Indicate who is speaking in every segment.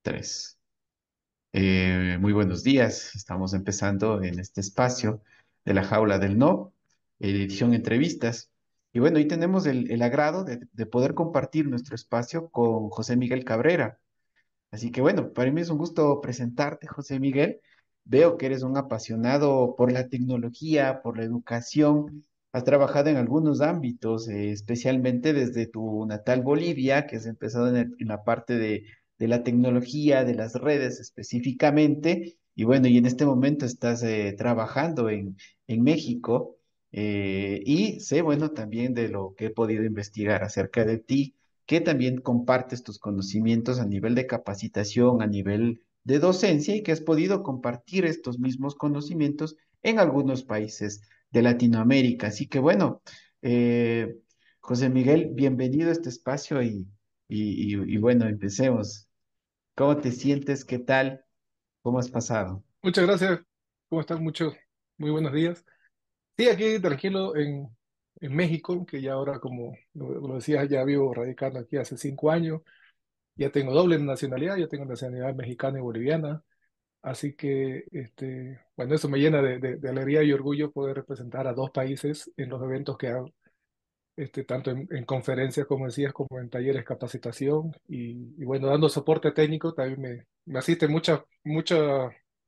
Speaker 1: Tres. Muy buenos días. Estamos empezando en este espacio de la Jaula del No, edición entrevistas. Y bueno, hoy tenemos el agrado de poder compartir nuestro espacio con José Miguel Cabrera. Así que bueno, para mí es un gusto presentarte, José Miguel. Veo que eres un apasionado por la tecnología, por la educación. Has trabajado en algunos ámbitos, especialmente desde tu natal Bolivia, que has empezado en la parte de la tecnología, de las redes específicamente. Y bueno, y en este momento estás trabajando en México. Y sé, bueno, también de lo que he podido investigar acerca de ti, que también compartes tus conocimientos a nivel de capacitación, a nivel de docencia y que has podido compartir estos mismos conocimientos en algunos países de Latinoamérica. Así que bueno, eh, José Miguel, bienvenido a este espacio y bueno, empecemos. ¿Cómo te sientes? ¿Qué tal? ¿Cómo has pasado?
Speaker 2: Muchas gracias. ¿Cómo están? Muy buenos días. Sí, aquí tranquilo en México, que ya ahora, como lo decías, ya vivo radicando aquí hace 5 años. Ya tengo doble nacionalidad, ya tengo nacionalidad mexicana y boliviana. Así que, bueno, eso me llena de alegría y orgullo poder representar a dos países en los eventos que hago, tanto en conferencias, como decías, como en talleres, capacitación y bueno, dando soporte técnico. También me asisten muchas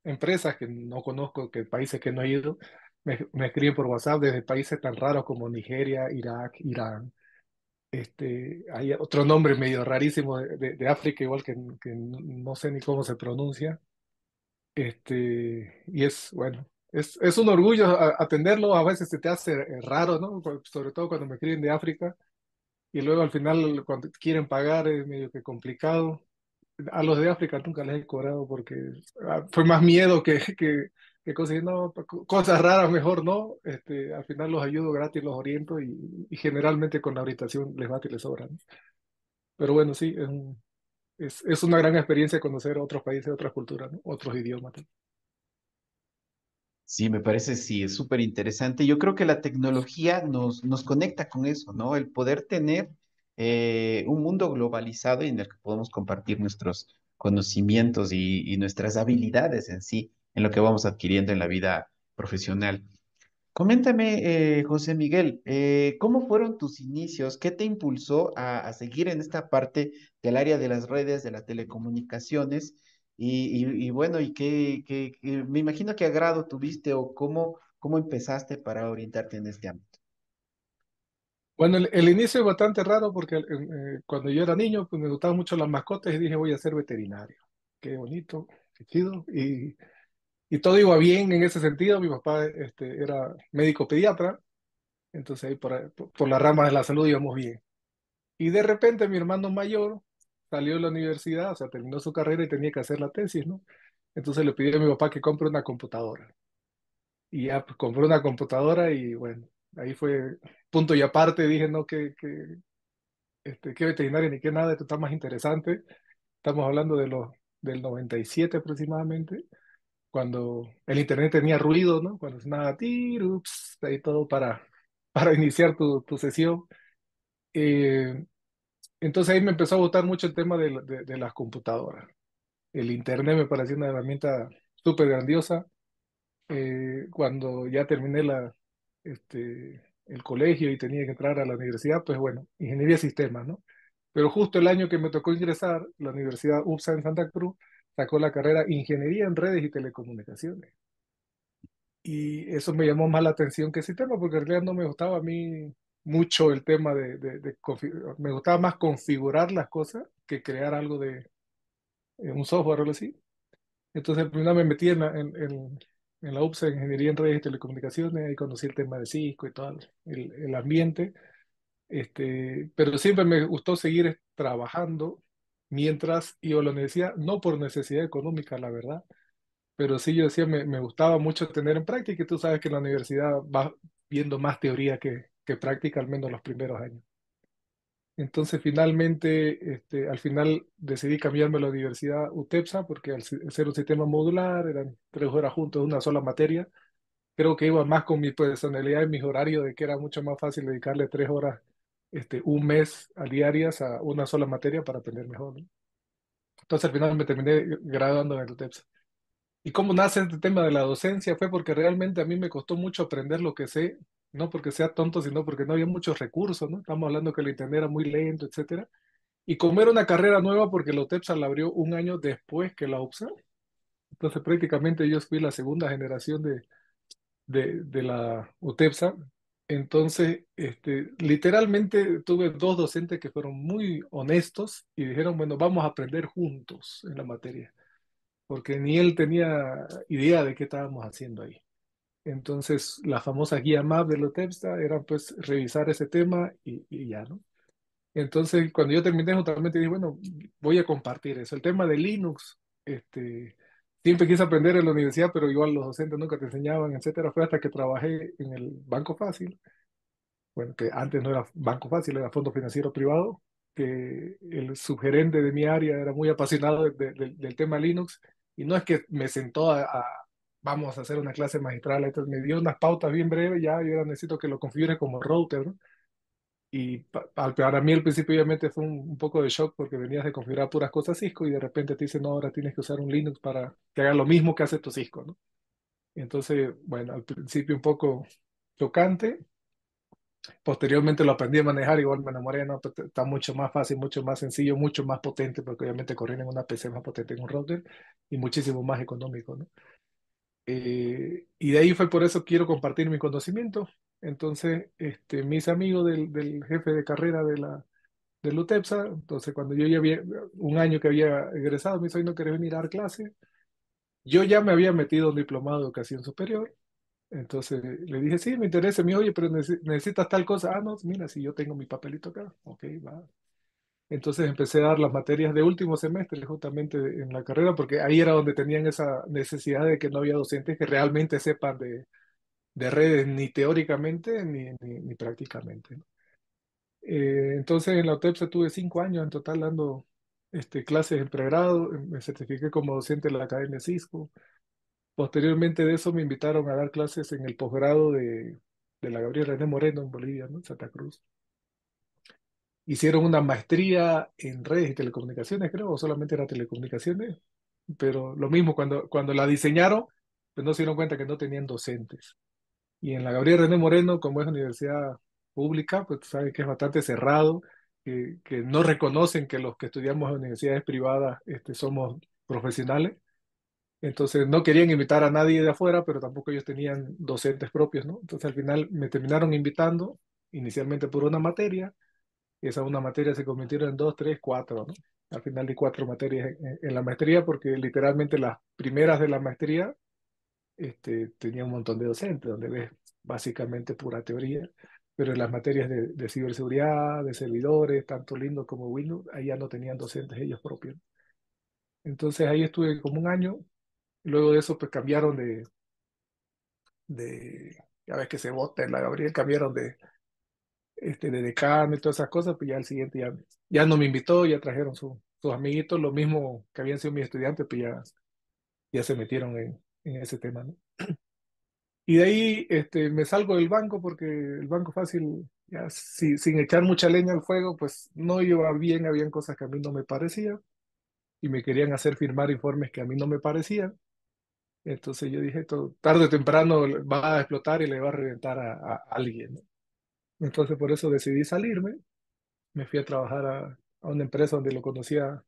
Speaker 2: empresas que no conozco, que países que no he ido, me escriben por WhatsApp desde países tan raros como Nigeria, Irak, Irán. Hay otro nombre medio rarísimo de África, igual que no sé ni cómo se pronuncia. Y bueno, es un orgullo atenderlo. A veces se te hace raro, ¿no? Sobre todo cuando me escriben de África y luego al final cuando quieren pagar es medio que complicado. A los de África nunca les he cobrado porque fue más miedo que conseguir, no, cosas raras mejor no. Al final los ayudo gratis, los oriento y generalmente con la orientación les va que les sobra, ¿no? Pero bueno, sí, es una gran experiencia conocer otros países, otras culturas, ¿no? Otros idiomas.
Speaker 1: Sí, me parece, sí, es súper interesante. Yo creo que la tecnología nos conecta con eso, ¿no? El poder tener un mundo globalizado y en el que podemos compartir nuestros conocimientos y nuestras habilidades en sí, en lo que vamos adquiriendo en la vida profesional. Coméntame, José Miguel, ¿cómo fueron tus inicios? ¿Qué te impulsó a seguir en esta parte del área de las redes, de las telecomunicaciones? Y bueno, me imagino qué agrado tuviste o cómo empezaste para orientarte en este ámbito.
Speaker 2: Bueno, el inicio es bastante raro porque cuando yo era niño, pues me gustaban mucho las mascotas y dije voy a ser veterinario. Qué bonito, qué chido. Y todo iba bien en ese sentido. Mi papá era médico pediatra, entonces ahí por la rama de la salud íbamos bien. Y de repente mi hermano mayor salió de la universidad, o sea, terminó su carrera y tenía que hacer la tesis, ¿no? Entonces le pidió a mi papá que compre una computadora. Y ya pues, compré una computadora y bueno, ahí fue punto y aparte. Dije, no, qué veterinaria ni qué nada, esto está más interesante. Estamos hablando del 97 aproximadamente, cuando el internet tenía ruido, ¿no? Cuando sonaba tirups, ahí todo para iniciar tu sesión. Eh, entonces ahí me empezó a gustar mucho el tema de las computadoras. El internet me pareció una herramienta súper grandiosa. Cuando ya terminé el colegio y tenía que entrar a la universidad, pues bueno, ingeniería de sistemas, ¿no? Pero justo el año que me tocó ingresar, la Universidad UPSA en Santa Cruz sacó la carrera Ingeniería en Redes y Telecomunicaciones. Y eso me llamó más la atención que el sistema, porque en realidad no me gustaba a mí mucho el tema me gustaba más configurar las cosas que crear algo de un software o algo así. Entonces, primero me metí en la UPSA, en Ingeniería en Redes y Telecomunicaciones, y conocí el tema de Cisco y todo el ambiente. Pero siempre me gustó seguir trabajando mientras iba a la universidad, no por necesidad económica, la verdad, pero sí yo decía, me gustaba mucho tener en práctica, y tú sabes que en la universidad vas viendo más teoría que práctica, al menos los primeros años. Entonces, finalmente, al final decidí cambiarme a la Universidad UTEPSA porque al ser un sistema modular, eran 3 horas juntos, una sola materia. Creo que iba más con mi personalidad y mis horarios, de que era mucho más fácil dedicarle 3 horas, un mes a diarias a una sola materia para aprender mejor, ¿no? Entonces al final me terminé graduando en el UTEPS. ¿Y cómo nace este tema de la docencia? Fue porque realmente a mí me costó mucho aprender lo que sé, no porque sea tonto, sino porque no había muchos recursos, ¿no? Estamos hablando que el internet era muy lento, etcétera. Y como era una carrera nueva, porque la UTEPSA la abrió un año después que la UPSA, entonces prácticamente yo fui la segunda generación de la UTEPSA. Entonces, literalmente tuve dos docentes que fueron muy honestos y dijeron, bueno, vamos a aprender juntos en la materia, porque ni él tenía idea de qué estábamos haciendo ahí. Entonces, la famosa guía MAP de la UTEPSA era pues revisar ese tema y ya, ¿no? Entonces, cuando yo terminé, justamente dije, bueno, voy a compartir eso. El tema de Linux, siempre quise aprender en la universidad, pero igual los docentes nunca te enseñaban, etcétera. Fue hasta que trabajé en el Banco Fácil, bueno, que antes no era Banco Fácil, era Fondo Financiero Privado, que el subgerente de mi área era muy apasionado del tema Linux, y no es que me sentó vamos a hacer una clase magistral, entonces me dio unas pautas bien breves, ya yo ahora necesito que lo configure como router, ¿no? Y para mí al principio obviamente fue un poco de shock porque venías de configurar puras cosas Cisco y de repente te dicen, no, ahora tienes que usar un Linux para que haga lo mismo que hace tu Cisco, ¿no? Entonces, bueno, al principio un poco chocante, posteriormente lo aprendí a manejar, igual me enamoré, ¿no? Pues, está mucho más fácil, mucho más sencillo, mucho más potente, porque obviamente correr en una PC más potente en un router y muchísimo más económico, ¿no? Y de ahí fue por eso quiero compartir mi conocimiento. Entonces, mis amigos del jefe de carrera del UTEPSA. Entonces, cuando yo ya había un año que había egresado, me dice, "Oye, ¿no querés venir a dar clase?". Yo ya me había metido en un diplomado de educación superior. Entonces le dije, sí, me interesa. Me dijo, oye, pero necesitas tal cosa. Ah, no, mira, si yo tengo mi papelito acá. Ok, va. Entonces empecé a dar las materias de último semestre justamente en la carrera, porque ahí era donde tenían esa necesidad de que no había docentes que realmente sepan de redes ni teóricamente ni prácticamente, ¿no? Entonces en la UTEP tuve 5 años en total dando clases en pregrado, me certifiqué como docente de la Academia Cisco. Posteriormente de eso me invitaron a dar clases en el posgrado de la Gabriela René Moreno en Bolivia, ¿no? En Santa Cruz. Hicieron una maestría en redes y telecomunicaciones, creo, o solamente era telecomunicaciones, pero lo mismo, cuando la diseñaron, pues no se dieron cuenta que no tenían docentes. Y en la Gabriela René Moreno, como es universidad pública, pues tú sabes que es bastante cerrado, que no reconocen que los que estudiamos en universidades privadas somos profesionales. Entonces no querían invitar a nadie de afuera, pero tampoco ellos tenían docentes propios, ¿no? Entonces al final me terminaron invitando, inicialmente por una materia, y esa una materia se convirtieron en dos, tres, cuatro, ¿no? Al final di 4 materias en la maestría, porque literalmente las primeras de la maestría tenía un montón de docentes, donde ves básicamente pura teoría, pero en las materias de ciberseguridad, de servidores, tanto Linux como Windows, ahí ya no tenían docentes ellos propios. Entonces ahí estuve como un año, luego de eso pues cambiaron ya ves que se vota en la Gabriel, cambiaron de decano y todas esas cosas, pues ya el siguiente ya no me invitó, ya trajeron sus amiguitos, lo mismo que habían sido mis estudiantes, pues ya se metieron en ese tema, ¿no? Y de ahí me salgo del banco porque el banco fácil, ya sin echar mucha leña al fuego, pues no iba bien, habían cosas que a mí no me parecían y me querían hacer firmar informes que a mí no me parecían. Entonces yo dije, tarde o temprano va a explotar y le va a reventar a alguien, ¿no? Entonces por eso decidí salirme, me fui a trabajar a una empresa donde lo conocía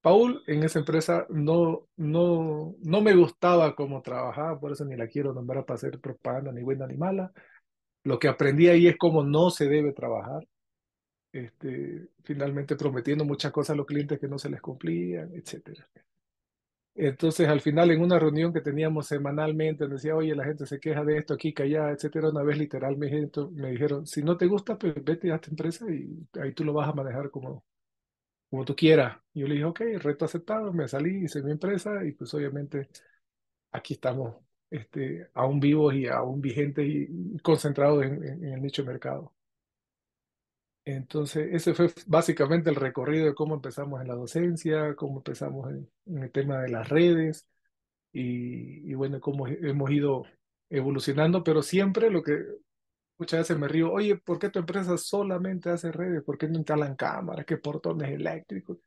Speaker 2: Paul. En esa empresa no me gustaba cómo trabajaba, por eso ni la quiero nombrar para hacer propaganda ni buena ni mala. Lo que aprendí ahí es cómo no se debe trabajar, finalmente prometiendo muchas cosas a los clientes que no se les cumplían, etcétera. Entonces, al final, en una reunión que teníamos semanalmente, decía, oye, la gente se queja de esto aquí, que allá, etcétera. Una vez, literal, me dijeron, si no te gusta, pues vete a esta empresa y ahí tú lo vas a manejar como tú quieras. Y yo le dije, ok, reto aceptado, me salí, hice mi empresa y pues obviamente aquí estamos, aún vivos y aún vigentes y concentrados en el nicho de mercado. Entonces, ese fue básicamente el recorrido de cómo empezamos en la docencia, cómo empezamos en el tema de las redes y bueno, cómo hemos ido evolucionando, pero siempre lo que muchas veces me río, oye, ¿por qué tu empresa solamente hace redes? ¿Por qué no instalan cámaras? ¿Qué portones eléctricos?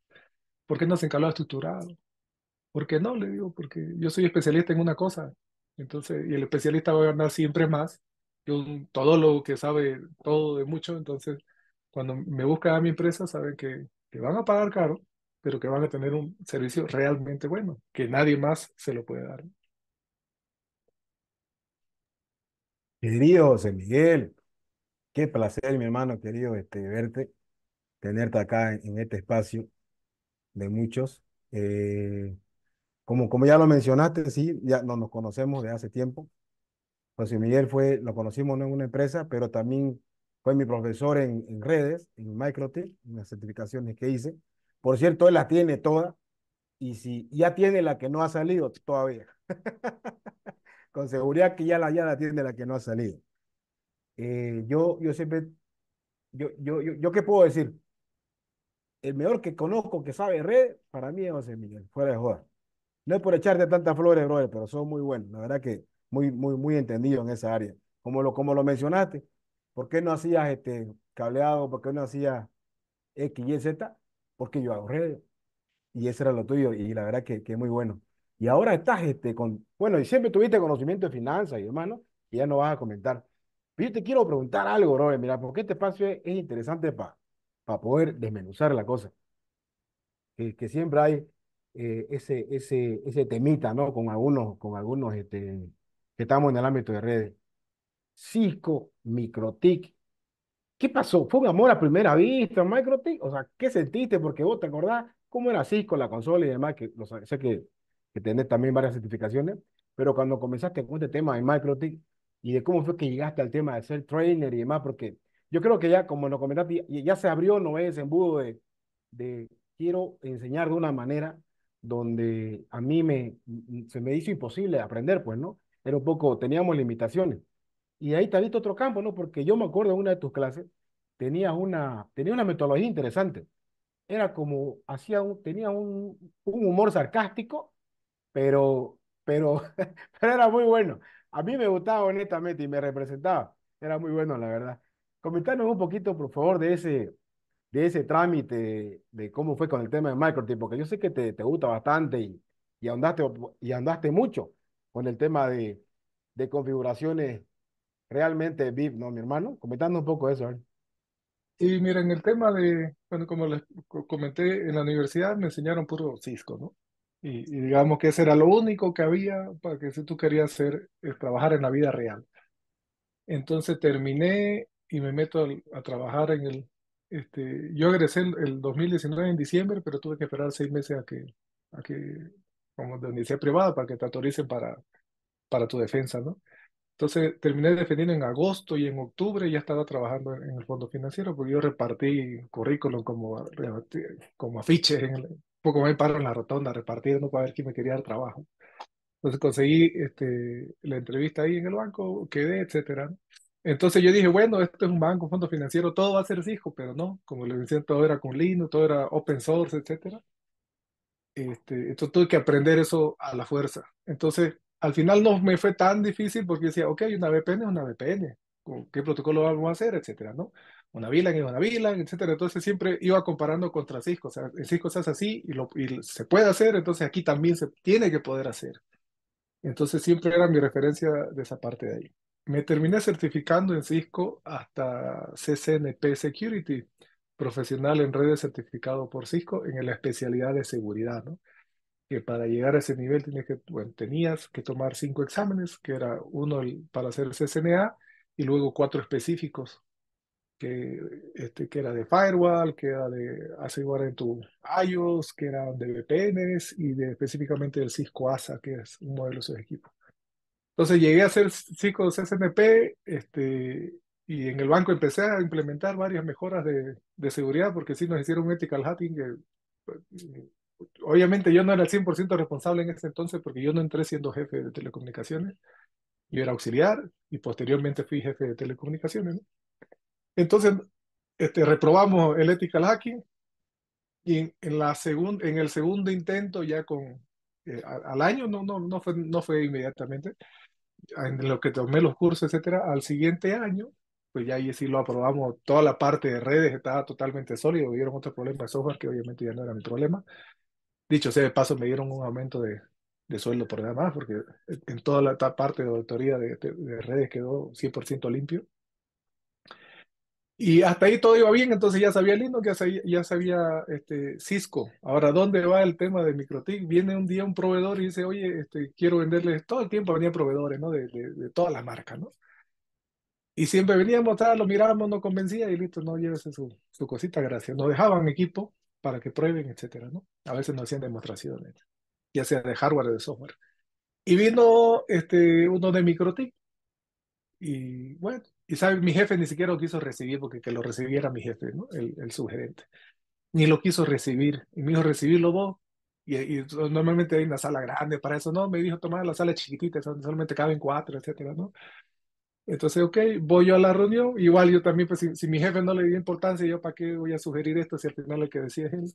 Speaker 2: ¿Por qué no hacen calado estructurado? ¿Por qué no? Le digo, porque yo soy especialista en una cosa. Entonces, y el especialista va a ganar siempre más que un todólogo que sabe todo de mucho. Entonces, cuando me busca a mi empresa, saben que van a pagar caro, pero que van a tener un servicio realmente bueno, que nadie más se lo puede dar.
Speaker 3: Querido José Miguel, qué placer, mi hermano querido, verte, tenerte acá en este espacio de muchos. Eh, como ya lo mencionaste, sí, ya nos conocemos de hace tiempo. José Miguel lo conocimos no en una empresa, pero también fue mi profesor en redes, en Microtik, en las certificaciones que hice. Por cierto, él las tiene todas y si ya tiene la que no ha salido todavía. Con seguridad que ya la tiene la que no ha salido. Yo siempre, yo, ¿qué puedo decir? El mejor que conozco que sabe red, para mí es José Miguel, fuera de joda. No es por echarte tantas flores, brother, pero son muy buenos. La verdad que muy entendido en esa área. Como lo mencionaste, ¿por qué no hacías cableado? ¿Por qué no hacías X, Y, Z? Porque yo hago redes y eso era lo tuyo y la verdad que es muy bueno. Y ahora estás bueno, y siempre tuviste conocimiento de finanzas y demás, ¿no? Y ya no vas a comentar. Pero yo te quiero preguntar algo, brother, mira, porque este espacio es interesante para poder desmenuzar la cosa. Que siempre hay ese temita, ¿no? Con algunos que estamos en el ámbito de redes. Cisco, MikroTik, ¿qué pasó? ¿Fue un amor a primera vista, MikroTik? O sea, ¿qué sentiste? Porque vos te acordás cómo era Cisco, la consola y demás, sé que tenés también varias certificaciones, pero cuando comenzaste con este tema de MikroTik y de cómo fue que llegaste al tema de ser trainer y demás, porque yo creo que ya, como nos comentaste, ya se abrió, no ese embudo de quiero enseñar de una manera donde a mí se me hizo imposible aprender, pues, ¿no? Era un poco, teníamos limitaciones. Y ahí te has visto otro campo, ¿no? Porque yo me acuerdo en una de tus clases, tenía una metodología interesante. Era como, tenía un humor sarcástico, pero, pero era muy bueno. A mí me gustaba honestamente y me representaba. Era muy bueno, la verdad. Comentanos un poquito, por favor, de ese trámite, de cómo fue con el tema de marketing, porque yo sé que te gusta bastante y andaste mucho con el tema de configuraciones realmente VIP, ¿no, mi hermano? Comentando un poco eso, ¿eh?
Speaker 2: Y miren, el tema de, bueno, como les comenté, en la universidad me enseñaron puro Cisco, ¿no? Y digamos que ese era lo único que había para que si tú querías hacer, es trabajar en la vida real. Entonces terminé y me meto a trabajar yo egresé el 2019 en diciembre, pero tuve que esperar 6 meses a que, como de universidad privada, para que te autoricen para tu defensa, ¿no? Entonces terminé defendiendo en agosto y en octubre ya estaba trabajando en el fondo financiero, porque yo repartí currículum como afiches, un poco me paro en la rotonda repartiendo para ver quién me quería dar trabajo. Entonces conseguí la entrevista ahí en el banco, quedé, etcétera, ¿no? Entonces yo dije, bueno, esto es un banco, un fondo financiero, todo va a ser fijo, pero no, como les decía, todo era con Linux, todo era open source, etcétera. Entonces tuve que aprender eso a la fuerza. Entonces, al final no me fue tan difícil porque decía, ok, una VPN es una VPN, ¿con qué protocolo vamos a hacer, etcétera, ¿no? Una VLAN es una VLAN, etcétera. Entonces siempre iba comparando contra Cisco, o sea, en Cisco se hace así y se puede hacer, entonces aquí también se tiene que poder hacer. Entonces siempre era mi referencia de esa parte de ahí. Me terminé certificando en Cisco hasta CCNP Security, profesional en redes certificado por Cisco en la especialidad de seguridad, ¿no? Que para llegar a ese nivel bueno, tenías que tomar 5 exámenes, que era uno para hacer CCNA y luego 4 específicos, que era de firewall, que era de asegurar en tu iOS, que era de VPNs y específicamente del Cisco ASA, que es un modelo de esos equipos. Entonces llegué a hacer Cisco CCNP, y en el banco empecé a implementar varias mejoras de seguridad, porque sí nos hicieron un ethical hacking que, pues, obviamente yo no era el 100% responsable en ese entonces porque yo no entré siendo jefe de telecomunicaciones, yo era auxiliar y posteriormente fui jefe de telecomunicaciones, ¿no? Entonces, reprobamos el ethical hacking y en el segundo intento ya al año, no fue inmediatamente, en lo que tomé los cursos, etcétera, al siguiente año pues ya ahí sí lo aprobamos. Toda la parte de redes estaba totalmente sólido. Hubieron otro problema de software que obviamente ya no era mi problema. Dicho sea de paso, me dieron un aumento de sueldo por nada más, porque en toda la parte de auditoría de redes quedó 100% limpio. Y hasta ahí todo iba bien, entonces ya sabía Linux, ya sabía Cisco. Ahora, ¿dónde va el tema de MikroTik? Viene un día un proveedor y dice, oye, quiero venderles, todo el tiempo venían proveedores, ¿no? De todas las marcas, ¿no? Y siempre veníamos, lo mirábamos, nos convencía y listo, no, llévese su cosita, gracias. Nos dejaban equipo para que prueben, etcétera, ¿no? A veces nos hacían demostraciones, ya sea de hardware o de software. Y vino uno de MikroTik y bueno, y sabe, mi jefe ni siquiera lo quiso recibir porque que lo recibiera mi jefe, ¿no? El subgerente. Ni lo quiso recibir. Y me dijo, recibirlo vos. Y normalmente hay una sala grande para eso, ¿no? Me dijo, tomar la sala chiquitita, donde solamente caben cuatro, etcétera, ¿no? Entonces, ok, voy yo a la reunión. Igual yo también, pues si mi jefe no le dio importancia, yo para qué voy a sugerir esto si al final el que decía es él.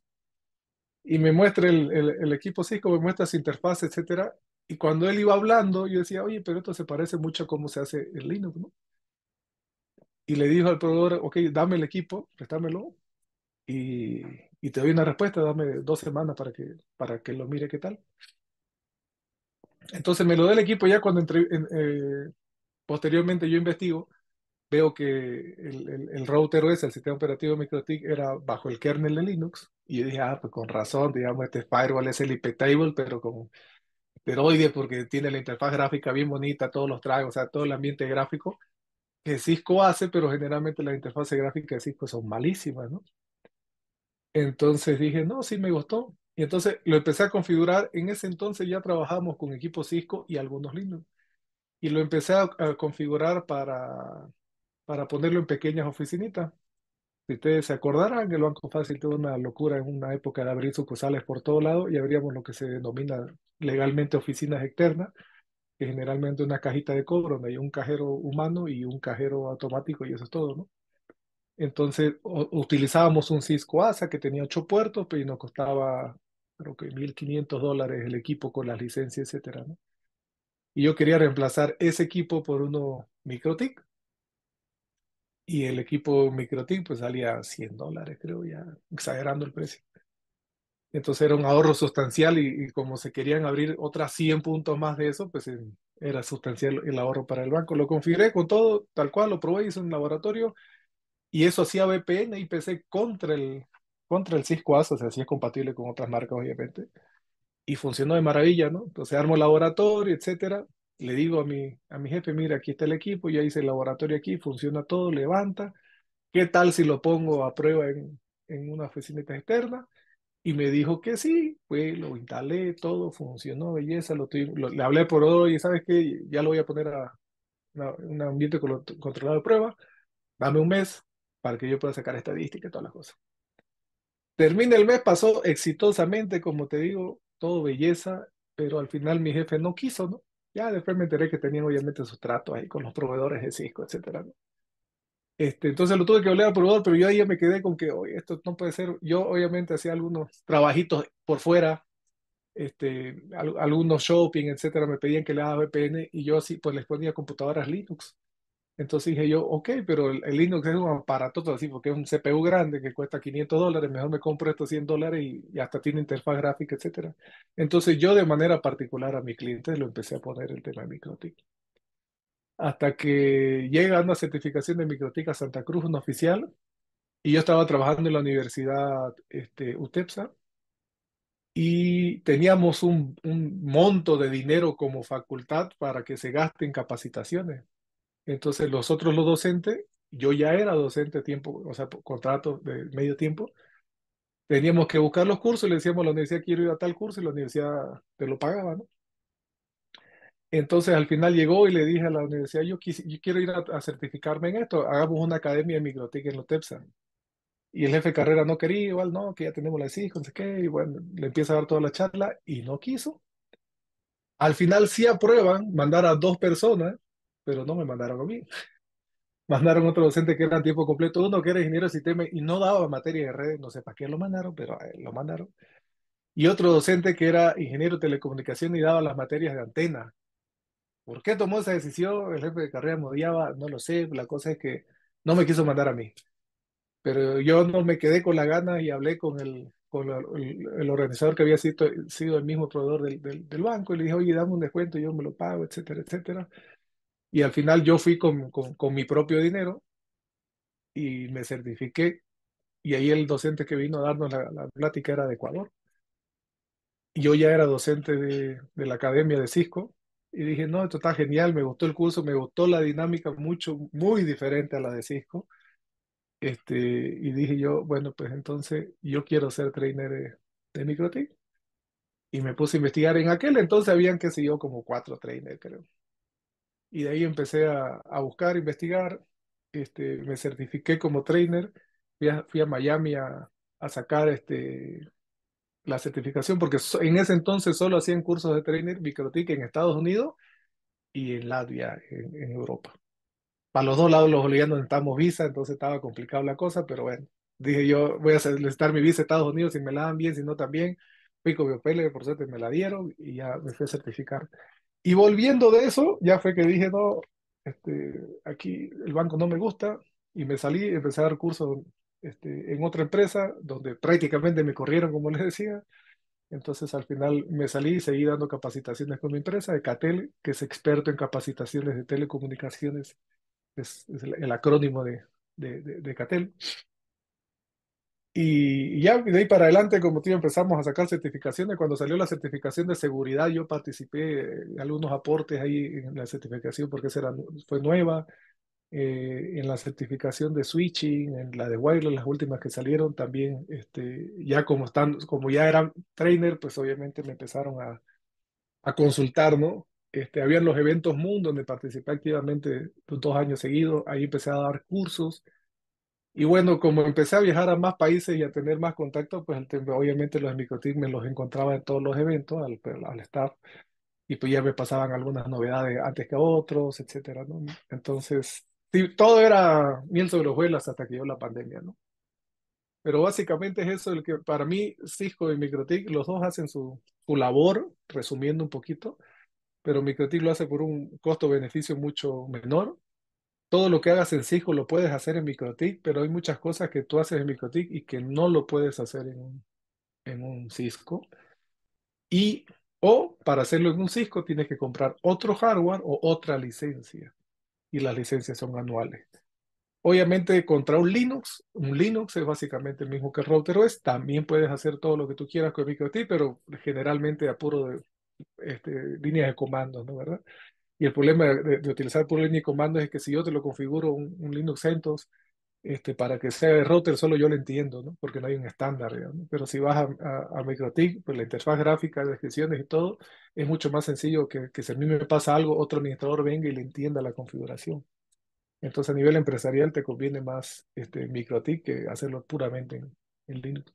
Speaker 2: Y me muestra el equipo Cisco, me muestra su interfaz, etcétera. Y cuando él iba hablando, yo decía, oye, pero esto se parece mucho a cómo se hace en Linux, ¿no? Y le dijo al proveedor, ok, dame el equipo, préstamelo, y, y te doy una respuesta, dame 2 semanas para que lo mire qué tal. Entonces me lo da el equipo ya cuando posteriormente yo investigo, veo que el router OS, el sistema operativo MikroTik, era bajo el kernel de Linux. Y yo dije, pues con razón, digamos, este firewall es el IP table, pero con esteroide, porque tiene la interfaz gráfica bien bonita, todos los tragos, o sea, todo el ambiente gráfico que Cisco hace, pero generalmente las interfaces gráficas de Cisco son malísimas, ¿no? Entonces dije, no, sí me gustó. Y entonces lo empecé a configurar. En ese entonces ya trabajamos con equipos Cisco y algunos Linux. Y lo empecé a configurar para ponerlo en pequeñas oficinitas. Si ustedes se acordarán, el Banco Fácil tuvo una locura en una época de abrir sucursales por todo lado y abríamos lo que se denomina legalmente oficinas externas, que generalmente una cajita de cobro donde hay un cajero humano y un cajero automático y eso es todo, ¿no? Entonces utilizábamos un Cisco ASA que tenía 8 puertos, pero y nos costaba creo que $1,500 el equipo con las licencias, etcétera, ¿no? Y yo quería reemplazar ese equipo por uno MikroTik y el equipo MikroTik pues salía $100, creo, ya exagerando el precio. Entonces era un ahorro sustancial y como se querían abrir otras 100 puntos más de eso, pues era sustancial el ahorro para el banco. Lo configuré con todo, tal cual, lo probé, hice un laboratorio. Y eso hacía VPN y PC contra el Cisco ASA, o sea, sí es compatible con otras marcas, obviamente. Y funcionó de maravilla, ¿no? Entonces armo el laboratorio, etcétera. Le digo a mi jefe, mira, aquí está el equipo, ya hice el laboratorio aquí, funciona todo, levanta. ¿Qué tal si lo pongo a prueba en una oficinita externa? Y me dijo que sí, pues lo instalé, todo funcionó, belleza, le hablé por hoy, ¿sabes qué? Ya lo voy a poner a un ambiente controlado de prueba, dame un mes para que yo pueda sacar estadística y todas las cosas. Termina el mes, pasó exitosamente, como te digo, todo belleza, pero al final mi jefe no quiso, ¿no? Ya después me enteré que tenían obviamente sus tratos ahí con los proveedores de Cisco, etcétera, ¿no? Entonces lo tuve que hablar al proveedor, pero yo ahí ya me quedé con que, oye, esto no puede ser. Yo obviamente hacía algunos trabajitos por fuera, algunos shopping, etcétera, me pedían que le haga VPN y yo así pues les ponía computadoras Linux. Entonces dije yo, ok, pero el Linux es un aparato todo así, porque es un CPU grande que cuesta $500, mejor me compro estos $100 y hasta tiene interfaz gráfica, etcétera. Entonces yo de manera particular a mis clientes lo empecé a poner el tema de MikroTik. Hasta que llega una certificación de MikroTik a Santa Cruz, una oficial, y yo estaba trabajando en la universidad UTEPSA, y teníamos un monto de dinero como facultad para que se gaste en capacitaciones. Entonces los docentes, yo ya era docente a tiempo, o sea, por contrato de medio tiempo, teníamos que buscar los cursos y le decíamos a la universidad quiero ir a tal curso y la universidad te lo pagaba, ¿no? Entonces al final llegó y le dije a la universidad, yo quiero ir a certificarme en esto, hagamos una academia de Microtik en Lotepsa. Y el jefe de carrera no quería, igual no, que ya tenemos la CISCO, no sé qué, y bueno, le empieza a dar toda la charla y no quiso. Al final sí aprueban mandar a 2 personas, pero no me mandaron a mí. Mandaron otro docente que era a tiempo completo, uno que era ingeniero de sistema y no daba materia de redes, no sé para qué lo mandaron, pero a él lo mandaron. Y otro docente que era ingeniero de telecomunicación y daba las materias de antena. ¿Por qué tomó esa decisión? El jefe de carrera me odiaba, no lo sé. La cosa es que No me quiso mandar a mí, pero yo no me quedé con la gana y hablé con el organizador que había sido el mismo proveedor del banco y le dije, oye, dame un descuento, yo me lo pago, etcétera, etcétera. Y al final yo fui con mi propio dinero y me certifiqué. Y ahí el docente que vino a darnos la plática era de Ecuador. Y yo ya era docente de la academia de Cisco. Y dije, no, esto está genial, me gustó el curso, me gustó la dinámica mucho, muy diferente a la de Cisco. Y dije yo, bueno, pues entonces yo quiero ser trainer de MikroTik. Y me puse a investigar. En aquel entonces habían, qué sé yo, como 4 trainers, creo. Y de ahí empecé a buscar, investigar. Me certifiqué como trainer. Fui a Miami a sacar la certificación, porque en ese entonces solo hacían cursos de trainer MikroTik en Estados Unidos y en Latvia, en Europa. Para los dos lados los bolivianos necesitamos visa, entonces estaba complicada la cosa, pero bueno, dije yo voy a solicitar mi visa a Estados Unidos si me la dan bien, si no también. Fui con Biopele, por suerte me la dieron y ya me fui a certificar. Y volviendo de eso, ya fue que dije, no, aquí el banco no me gusta y me salí, empecé a dar cursos en otra empresa donde prácticamente me corrieron, como les decía. Entonces al final me salí y seguí dando capacitaciones con mi empresa de Catel, que es experto en capacitaciones de telecomunicaciones, es el acrónimo de Catel. Y ya de ahí para adelante, como tío, empezamos a sacar certificaciones. Cuando salió la certificación de seguridad, yo participé en algunos aportes ahí en la certificación porque fue nueva. En la certificación de switching, en la de wireless, las últimas que salieron también, ya como ya eran trainer, pues obviamente me empezaron a consultar, ¿no? Habían los eventos Mundo donde participé activamente 2 años seguidos, ahí empecé a dar cursos. Y bueno, como empecé a viajar a más países y a tener más contacto, pues obviamente los microtips me los encontraba en todos los eventos al staff y pues ya me pasaban algunas novedades antes que a otros, etcétera, ¿no? Entonces, sí, todo era miel sobre hojuelas hasta que llegó la pandemia, ¿no? Pero básicamente es eso el que para mí Cisco y Microtik, los dos hacen su labor, resumiendo un poquito, pero Microtik lo hace por un costo-beneficio mucho menor. Todo lo que hagas en Cisco lo puedes hacer en Microtik, pero hay muchas cosas que tú haces en Microtik y que no lo puedes hacer en un Cisco. Y, o para hacerlo en un Cisco tienes que comprar otro hardware o otra licencia. Y las licencias son anuales. Obviamente contra un Linux es básicamente el mismo que el router OS, también puedes hacer todo lo que tú quieras con MikroTik, pero generalmente a puro de líneas de comandos, ¿no? ¿Verdad? Y el problema de utilizar pura línea de comandos es que si yo te lo configuro un Linux CentOS, para que sea de router, solo yo lo entiendo, ¿no? Porque no hay un estándar, digamos. Pero si vas a MikroTik, pues la interfaz gráfica, descripciones y todo, es mucho más sencillo que si a mí me pasa algo, otro administrador venga y le entienda la configuración. Entonces a nivel empresarial te conviene más MikroTik que hacerlo puramente en Linux.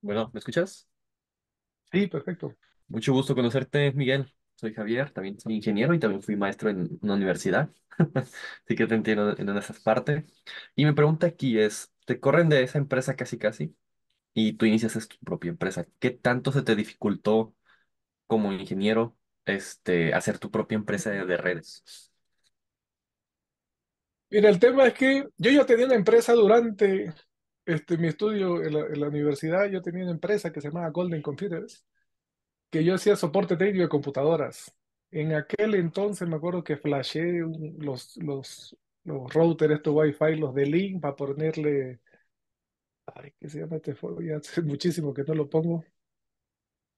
Speaker 4: Bueno, ¿me escuchas?
Speaker 2: Sí, perfecto.
Speaker 4: Mucho gusto conocerte, Miguel. Soy Javier, también soy ingeniero y también fui maestro en una universidad. Así que te entiendo en esas partes. Y mi pregunta aquí es, te corren de esa empresa casi casi y tú inicias tu propia empresa. ¿Qué tanto se te dificultó como ingeniero hacer tu propia empresa de redes?
Speaker 2: Mira, el tema es que yo ya tenía una empresa durante mi estudio en la universidad. Yo tenía una empresa que se llamaba Golden Computers, que yo hacía soporte técnico de computadoras. En aquel entonces me acuerdo que flashé los routers, estos Wi-Fi, los de Link, para ponerle, ay, ¿qué se llama este? Ya hace muchísimo que no lo pongo.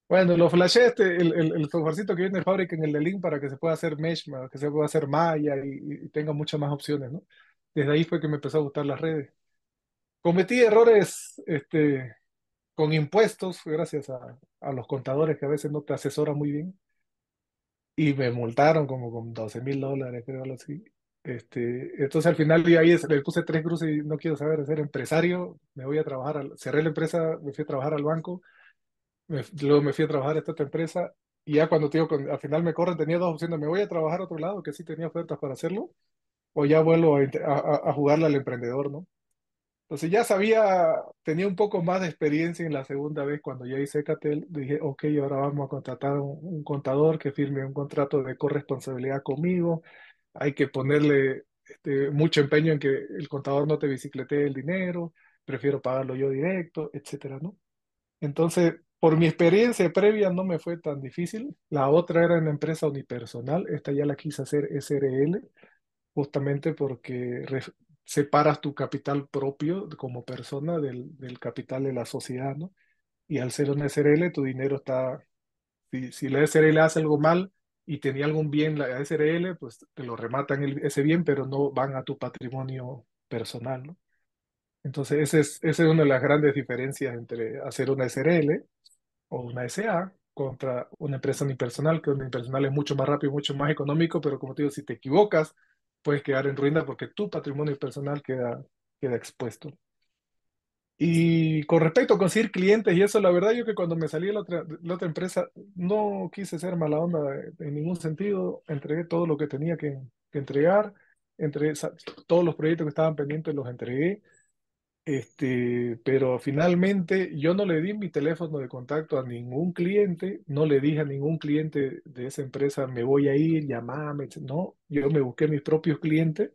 Speaker 2: Bueno, lo flashé el softwarecito que viene de fábrica en el de Link para que se pueda hacer Mesh, que se pueda hacer Maya y tenga muchas más opciones, ¿no? Desde ahí fue que me empezó a gustar las redes. Cometí errores, con impuestos, gracias a los contadores que a veces no te asesoran muy bien. Y me multaron como con $12,000, creo, algo así. Entonces al final y ahí le puse tres cruces y no quiero saber de ser empresario, me voy a trabajar, cerré la empresa, me fui a trabajar al banco, luego me fui a trabajar a esta otra empresa y ya cuando tío, al final me corren, tenía dos opciones, me voy a trabajar a otro lado, que sí tenía ofertas para hacerlo, o ya vuelvo a jugarle al emprendedor, ¿no? Entonces ya sabía, tenía un poco más de experiencia en la segunda vez cuando ya hice Ecatel. Dije, ok, ahora vamos a contratar un contador que firme un contrato de corresponsabilidad conmigo. Hay que ponerle mucho empeño en que el contador no te bicicletee el dinero, prefiero pagarlo yo directo, etcétera, ¿no? Entonces, por mi experiencia previa no me fue tan difícil. La otra era en la empresa unipersonal, esta ya la quise hacer SRL, justamente porque separas tu capital propio como persona del capital de la sociedad, ¿no? Y al ser una SRL, tu dinero está, si la SRL hace algo mal y tenía algún bien la SRL, pues te lo rematan ese bien, pero no van a tu patrimonio personal, ¿no? Entonces, esa es una de las grandes diferencias entre hacer una SRL o una SA contra una empresa unipersonal, que una unipersonal es mucho más rápido, mucho más económico, pero como te digo, si te equivocas, puedes quedar en ruina porque tu patrimonio personal queda expuesto. Y con respecto a conseguir clientes y eso, la verdad yo que cuando me salí de la otra empresa no quise ser mala onda en ningún sentido, entregué todo lo que tenía que entregar, todos los proyectos que estaban pendientes los entregué. Pero finalmente yo no le di mi teléfono de contacto a ningún cliente, no le dije a ningún cliente de esa empresa, me voy a ir, llamame, no, yo me busqué mis propios clientes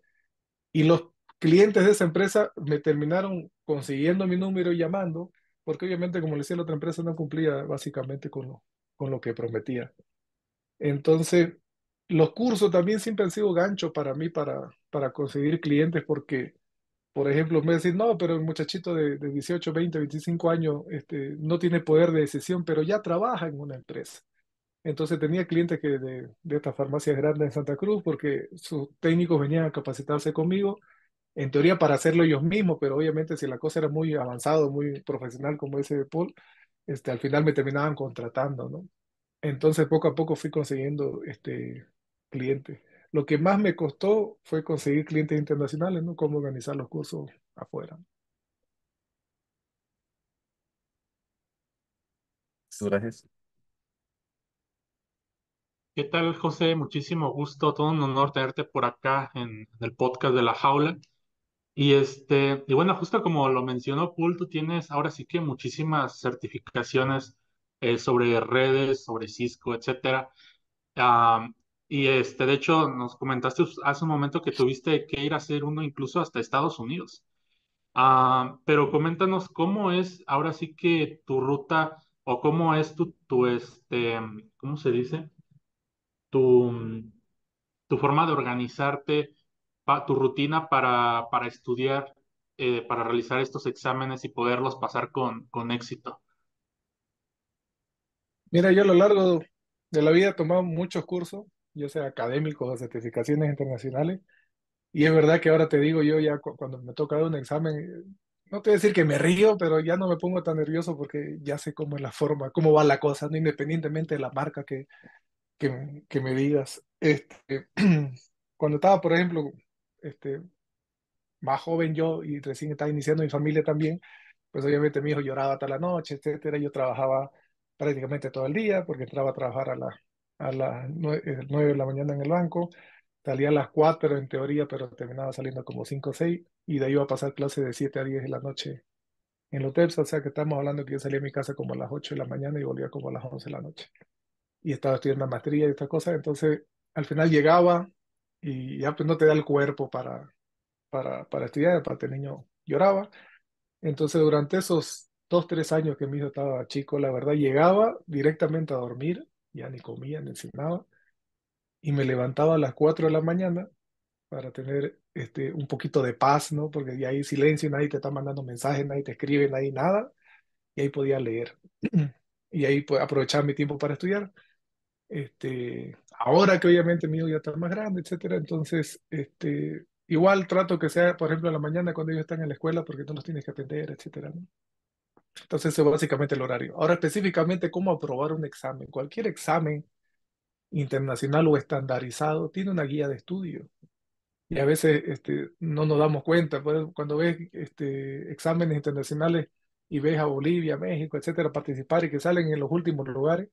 Speaker 2: y los clientes de esa empresa me terminaron consiguiendo mi número y llamando, porque obviamente, como le decía, la otra empresa no cumplía básicamente con lo que prometía. Entonces, los cursos también siempre han sido gancho para mí para conseguir clientes porque por ejemplo, me decís, no, pero el muchachito de 18, 20, 25 años no tiene poder de decisión, pero ya trabaja en una empresa. Entonces tenía clientes de estas farmacias grandes en Santa Cruz porque sus técnicos venían a capacitarse conmigo, en teoría para hacerlo ellos mismos, pero obviamente si la cosa era muy avanzado, muy profesional como ese de Paul, al final me terminaban contratando, ¿no? Entonces poco a poco fui consiguiendo clientes. Lo que más me costó fue conseguir clientes internacionales, ¿no? Cómo organizar los cursos afuera.
Speaker 4: Muchas gracias.
Speaker 5: ¿Qué tal, José? Muchísimo gusto, todo un honor tenerte por acá en el podcast de La Jaula. Y bueno, justo como lo mencionó Paul, tú tienes ahora sí que muchísimas certificaciones sobre redes, sobre Cisco, etcétera. Am, de hecho, nos comentaste hace un momento que tuviste que ir a hacer uno incluso hasta Estados Unidos. Pero coméntanos cómo es ahora sí que tu ruta o cómo es ¿cómo se dice? Tu, tu forma de organizarte, tu rutina para estudiar, para realizar estos exámenes y poderlos pasar con éxito.
Speaker 2: Mira, yo a lo largo de la vida he tomado muchos cursos, ya sea académicos o certificaciones internacionales, y es verdad que ahora te digo, yo ya cuando me toca dar un examen, no te voy a decir que me río, pero ya no me pongo tan nervioso porque ya sé cómo es la forma, cómo va la cosa, ¿no? Independientemente de la marca que me digas. Cuando estaba, por ejemplo, este, más joven yo y recién estaba iniciando mi familia también, pues obviamente mi hijo lloraba hasta la noche, etcétera. Yo trabajaba prácticamente todo el día porque entraba a trabajar a las 9 de la mañana en el banco, salía a las 4 en teoría, pero terminaba saliendo como 5 o 6 y de ahí iba a pasar clase de 7 a 10 de la noche en el hotel. O sea que estamos hablando que yo salía a mi casa como a las 8 de la mañana y volvía como a las 11 de la noche. Y estaba estudiando una maestría y estas cosas, entonces al final llegaba y ya pues no te da el cuerpo para estudiar, aparte el niño lloraba. Entonces, durante esos 2, 3 años que mi hijo estaba chico, la verdad, llegaba directamente a dormir, ya ni comía, ni cenaba, y me levantaba a las 4 de la mañana para tener un poquito de paz, ¿no? Porque ya hay silencio, nadie te está mandando mensajes, nadie te escribe, nadie nada, y ahí podía leer. Y ahí pues, aprovechar mi tiempo para estudiar. Ahora que obviamente mi hijo ya está más grande, etcétera, entonces, igual trato que sea, por ejemplo, a la mañana cuando ellos están en la escuela, porque no los tienes que atender, etcétera, ¿no? Entonces, ese es básicamente el horario. Ahora, específicamente, cómo aprobar un examen. Cualquier examen internacional o estandarizado tiene una guía de estudio. Y a veces no nos damos cuenta. Pues, cuando ves exámenes internacionales y ves a Bolivia, México, etcétera, participar y que salen en los últimos lugares,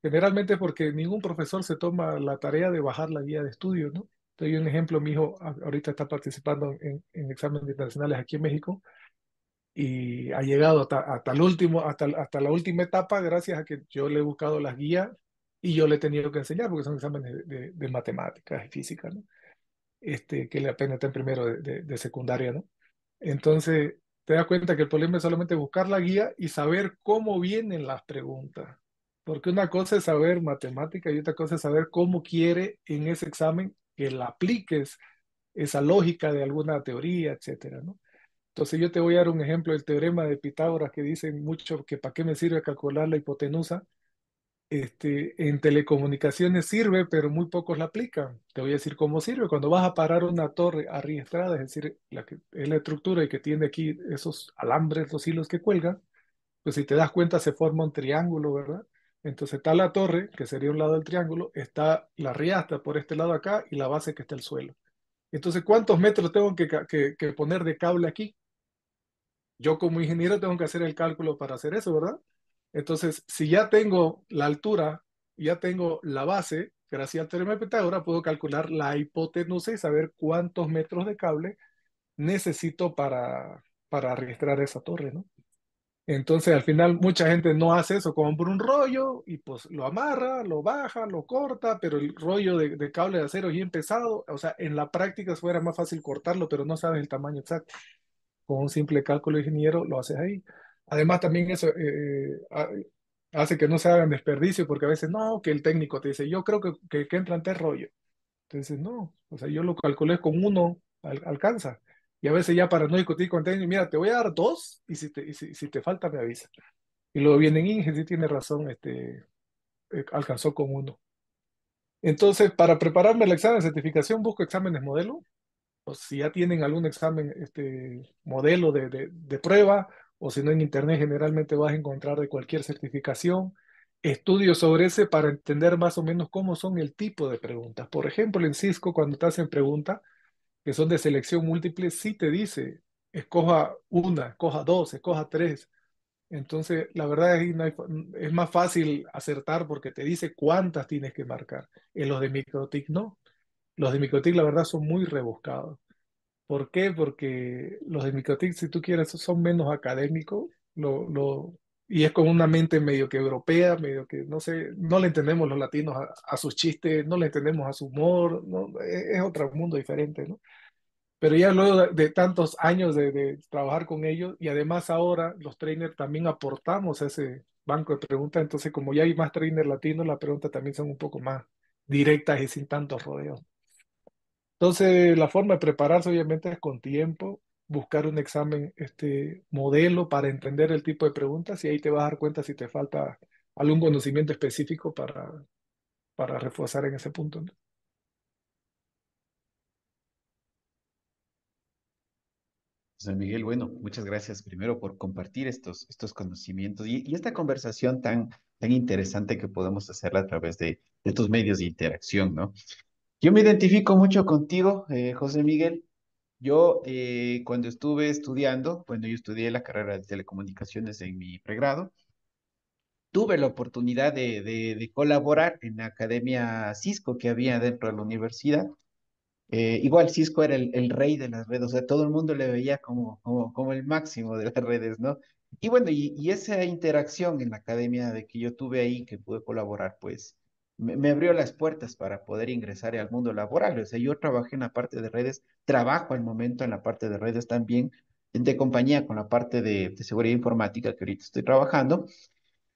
Speaker 2: generalmente es porque ningún profesor se toma la tarea de bajar la guía de estudio, ¿no? Te doy un ejemplo, mi hijo ahorita está participando en exámenes internacionales aquí en México y ha llegado hasta el último, hasta la última etapa gracias a que yo le he buscado las guías y yo le he tenido que enseñar porque son exámenes de matemáticas y física, ¿no? Que le apenas está en primero de secundaria, ¿no? Entonces, te das cuenta que el problema es solamente buscar la guía y saber cómo vienen las preguntas. Porque una cosa es saber matemática y otra cosa es saber cómo quiere en ese examen que la apliques esa lógica de alguna teoría, etcétera, ¿no? Entonces yo te voy a dar un ejemplo del teorema de Pitágoras que dicen mucho que para qué me sirve calcular la hipotenusa. En telecomunicaciones sirve, pero muy pocos la aplican. Te voy a decir cómo sirve. Cuando vas a parar una torre arriestrada, es decir, la que es la estructura y que tiene aquí esos alambres, los hilos que cuelgan, pues si te das cuenta se forma un triángulo, ¿verdad? Entonces está la torre, que sería un lado del triángulo, está la riastra por este lado acá y la base que está el suelo. Entonces, ¿cuántos metros tengo que poner de cable aquí? Yo como ingeniero tengo que hacer el cálculo para hacer eso, ¿verdad? Entonces, si ya tengo la altura, ya tengo la base, gracias al teorema de Pitágoras, puedo calcular la hipotenusa y saber cuántos metros de cable necesito para registrar esa torre, ¿no? Entonces, al final, mucha gente no hace eso, compra un rollo y pues lo amarra, lo baja, lo corta, pero el rollo de cable de acero es bien pesado. O sea, en la práctica fuera más fácil cortarlo, pero no sabes el tamaño exacto. Con un simple cálculo de ingeniero lo haces ahí. Además, también eso hace que no se hagan desperdicios, porque a veces no, que el técnico te dice, yo creo que entran tres rollos. Entonces, no, o sea, yo lo calculé con uno, alcanza. Y a veces ya para no discutir con el técnico, mira, te voy a dar dos y si te falta me avisa. Y luego vienen Inge, sí tiene razón, alcanzó con uno. Entonces, para prepararme el examen de certificación, busco exámenes modelo o si ya tienen algún examen, modelo de prueba, o si no en internet generalmente vas a encontrar de cualquier certificación, estudios sobre ese para entender más o menos cómo son el tipo de preguntas. Por ejemplo, en Cisco, cuando te hacen preguntas que son de selección múltiple, sí te dice, escoja una, escoja dos, escoja tres. Entonces, la verdad es, que es más fácil acertar porque te dice cuántas tienes que marcar. En los de MikroTik no. Los de MikroTik, la verdad, son muy rebuscados. ¿Por qué? Porque los de Microtik, si tú quieres, son menos académicos, y es con una mente medio que europea, medio que, no sé, no le entendemos los latinos a sus chistes, no le entendemos a su humor, no, es otro mundo diferente, ¿no? Pero ya luego de tantos años de trabajar con ellos, y además ahora los trainers también aportamos a ese banco de preguntas, entonces como ya hay más trainers latinos, las preguntas también son un poco más directas y sin tantos rodeos. Entonces, la forma de prepararse obviamente es con tiempo, buscar un examen modelo para entender el tipo de preguntas y ahí te vas a dar cuenta si te falta algún conocimiento específico para reforzar en ese punto, ¿no?
Speaker 1: José Miguel, bueno, muchas gracias primero por compartir estos conocimientos y esta conversación tan interesante que podemos hacerla a través de estos medios de interacción, ¿no? Yo me identifico mucho contigo, José Miguel. Yo cuando estuve estudiando, bueno, yo estudié la carrera de telecomunicaciones en mi pregrado, tuve la oportunidad de colaborar en la academia Cisco que había dentro de la universidad. Igual Cisco era el rey de las redes, o sea, todo el mundo le veía como el máximo de las redes, ¿no? Y bueno, y esa interacción en la academia de que yo tuve ahí, que pude colaborar, pues me abrió las puertas para poder ingresar al mundo laboral. O sea, yo trabajé en la parte de redes, trabajo al momento en la parte de redes también, de compañía con la parte de seguridad informática que ahorita estoy trabajando.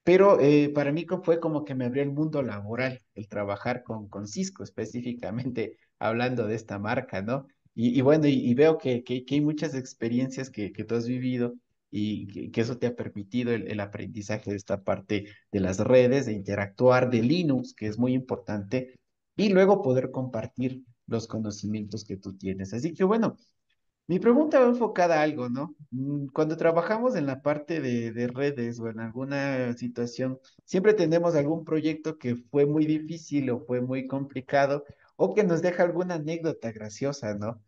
Speaker 1: Pero para mí fue como que me abrió el mundo laboral, el trabajar con Cisco específicamente, hablando de esta marca, ¿no? Y bueno, y veo que hay muchas experiencias que tú has vivido y que eso te ha permitido el aprendizaje de esta parte de las redes, de interactuar, de Linux, que es muy importante, y luego poder compartir los conocimientos que tú tienes. Así que bueno. Mi pregunta va enfocada a algo, ¿no? Cuando trabajamos en la parte de redes o en alguna situación, siempre tenemos algún proyecto que fue muy difícil o fue muy complicado o que nos deja alguna anécdota graciosa, ¿no?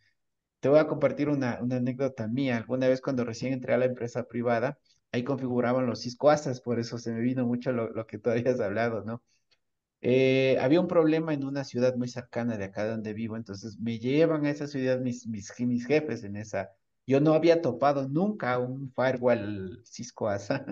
Speaker 1: Te voy a compartir una anécdota mía. Alguna vez cuando recién entré a la empresa privada, ahí configuraban los Cisco ASAs, por eso se me vino mucho lo que tú habías hablado, ¿no? Había un problema en una ciudad muy cercana de acá donde vivo, entonces me llevan a esa ciudad mis jefes Yo no había topado nunca un firewall Cisco ASA.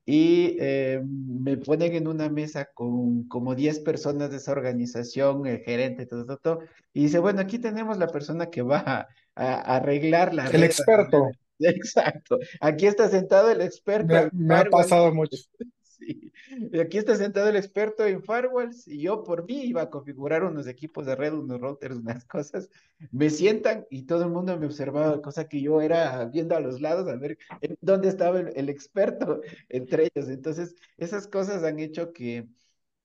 Speaker 1: Y me ponen en una mesa con como 10 personas de esa organización, el gerente, todo, todo, todo, y dice, bueno, aquí tenemos la persona que va a arreglar la
Speaker 2: El
Speaker 1: red, a
Speaker 2: experto,
Speaker 1: poner... Exacto. Aquí está sentado el experto en
Speaker 2: me ha
Speaker 1: firewall.
Speaker 2: pasado mucho.
Speaker 1: Sí. Y aquí está sentado el experto en firewalls y yo por mí iba a configurar unos equipos de red, unos routers, unas cosas. Me sientan y todo el mundo me observaba, cosa que yo era viendo a los lados a ver dónde estaba el experto entre ellos. Entonces, esas cosas han hecho que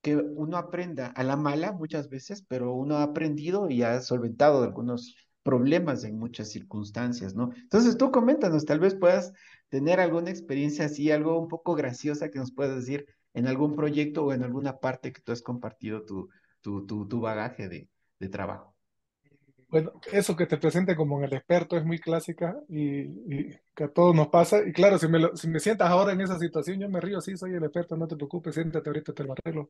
Speaker 1: uno aprenda a la mala muchas veces, pero uno ha aprendido y ha solventado algunos problemas en muchas circunstancias, ¿no? Entonces tú coméntanos, tal vez puedas tener alguna experiencia así, algo un poco graciosa que nos puedas decir en algún proyecto o en alguna parte que tú has compartido tu bagaje de trabajo.
Speaker 2: Bueno, eso que te presente como en el experto es muy clásica y que a todos nos pasa. Y claro, si me sientas ahora en esa situación, yo me río, sí, soy el experto, no te preocupes, siéntate ahorita, te lo arreglo.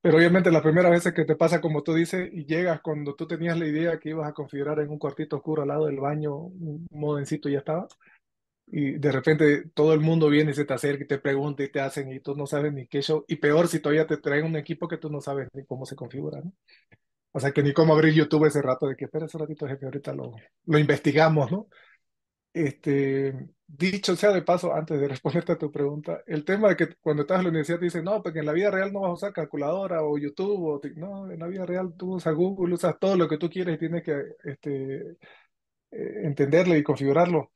Speaker 2: Pero obviamente la primera vez que te pasa como tú dices y llegas cuando tú tenías la idea que ibas a configurar en un cuartito oscuro al lado del baño, un modencito y ya estaba. Y de repente todo el mundo viene y se te acerca y te pregunta y te hacen y tú no sabes ni qué show. Y peor si todavía te traen un equipo que tú no sabes ni cómo se configura, ¿no? O sea que ni cómo abrir YouTube ese rato de que espera ese ratito, jefe, ahorita lo investigamos, ¿no? Dicho sea de paso, antes de responderte a tu pregunta, el tema de que cuando estás en la universidad te dicen, no, porque en la vida real no vas a usar calculadora o YouTube, no, en la vida real tú usas Google, usas todo lo que tú quieres y tienes que entenderlo y configurarlo.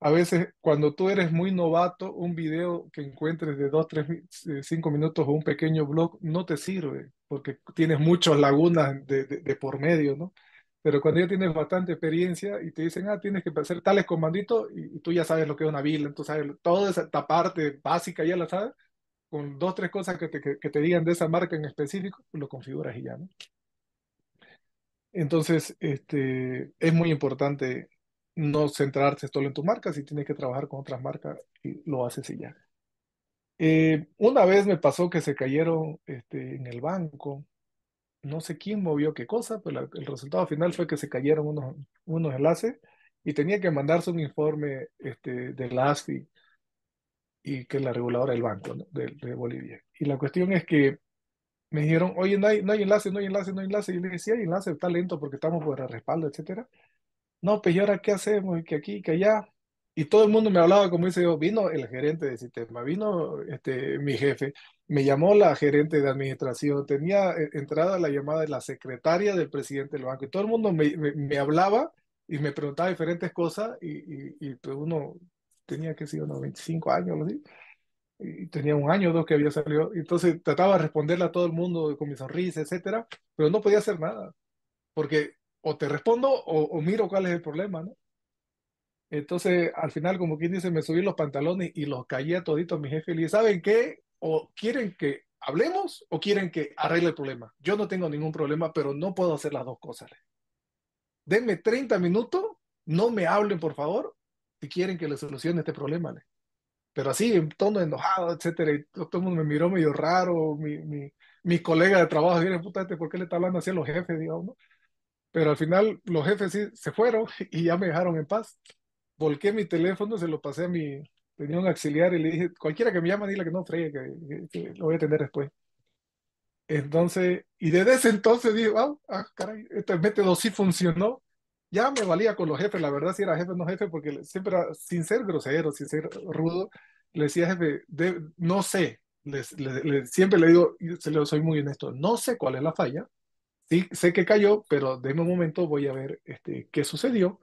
Speaker 2: A veces, cuando tú eres muy novato, un video que encuentres de 5 minutos o un pequeño blog no te sirve porque tienes muchas lagunas de por medio, ¿no? Pero cuando ya tienes bastante experiencia y te dicen, tienes que hacer tales comanditos y tú ya sabes lo que es una VLAN, tú sabes toda esta parte básica, ya la sabes, con dos, tres cosas que te digan de esa marca en específico, lo configuras y ya, ¿no? Entonces, es muy importante no centrarse solo en tu marca, si tienes que trabajar con otras marcas, y lo haces y ya. Una vez me pasó que se cayeron en el banco, no sé quién movió qué cosa, pero el resultado final fue que se cayeron unos enlaces y tenía que mandarse un informe de la ASFI y que es la reguladora del banco, ¿no? de Bolivia. Y la cuestión es que me dijeron, oye, no hay enlace, no hay enlace, no hay enlace. Y yo le decía, hay enlace, está lento porque estamos por el respaldo, etcétera. No, pues ¿y ahora qué hacemos? Y que aquí, que allá. Y todo el mundo me hablaba, como dice yo, vino el gerente de sistema, vino mi jefe, me llamó la gerente de administración, tenía entrada la llamada de la secretaria del presidente del banco, y todo el mundo me hablaba y me preguntaba diferentes cosas, y pues uno tenía, que ser, unos 25 años, algo así, y tenía un año o dos que había salido, y entonces trataba de responderle a todo el mundo con mi sonrisa, etcétera, pero no podía hacer nada, porque o te respondo o miro cuál es el problema, ¿no? Entonces, al final, como quien dice, me subí los pantalones y los callé a toditos a mi jefe y le dije, ¿saben qué? O quieren que hablemos o quieren que arregle el problema. Yo no tengo ningún problema, pero no puedo hacer las dos cosas. Denme 30 minutos, no me hablen, por favor, si quieren que les solucione este problema. Pero así, en tono enojado, etcétera. Y todo el mundo me miró medio raro. Mi colega de trabajo, dijeron, puta, ¿por qué le está hablando así a los jefes, digamos, ¿no? Pero al final los jefes sí se fueron y ya me dejaron en paz. Volqué mi teléfono, se lo pasé tenía un auxiliar y le dije, cualquiera que me llame, dile que no fregue, que lo voy a atender después. Entonces, y desde ese entonces dije, caray, este método sí funcionó. Ya me valía con los jefes, la verdad, si era jefe o no jefe, porque siempre era, sin ser grosero, sin ser rudo, le decía, jefe, no sé, siempre le digo, y soy muy honesto, no sé cuál es la falla, sí sé que cayó, pero de un momento voy a ver qué sucedió,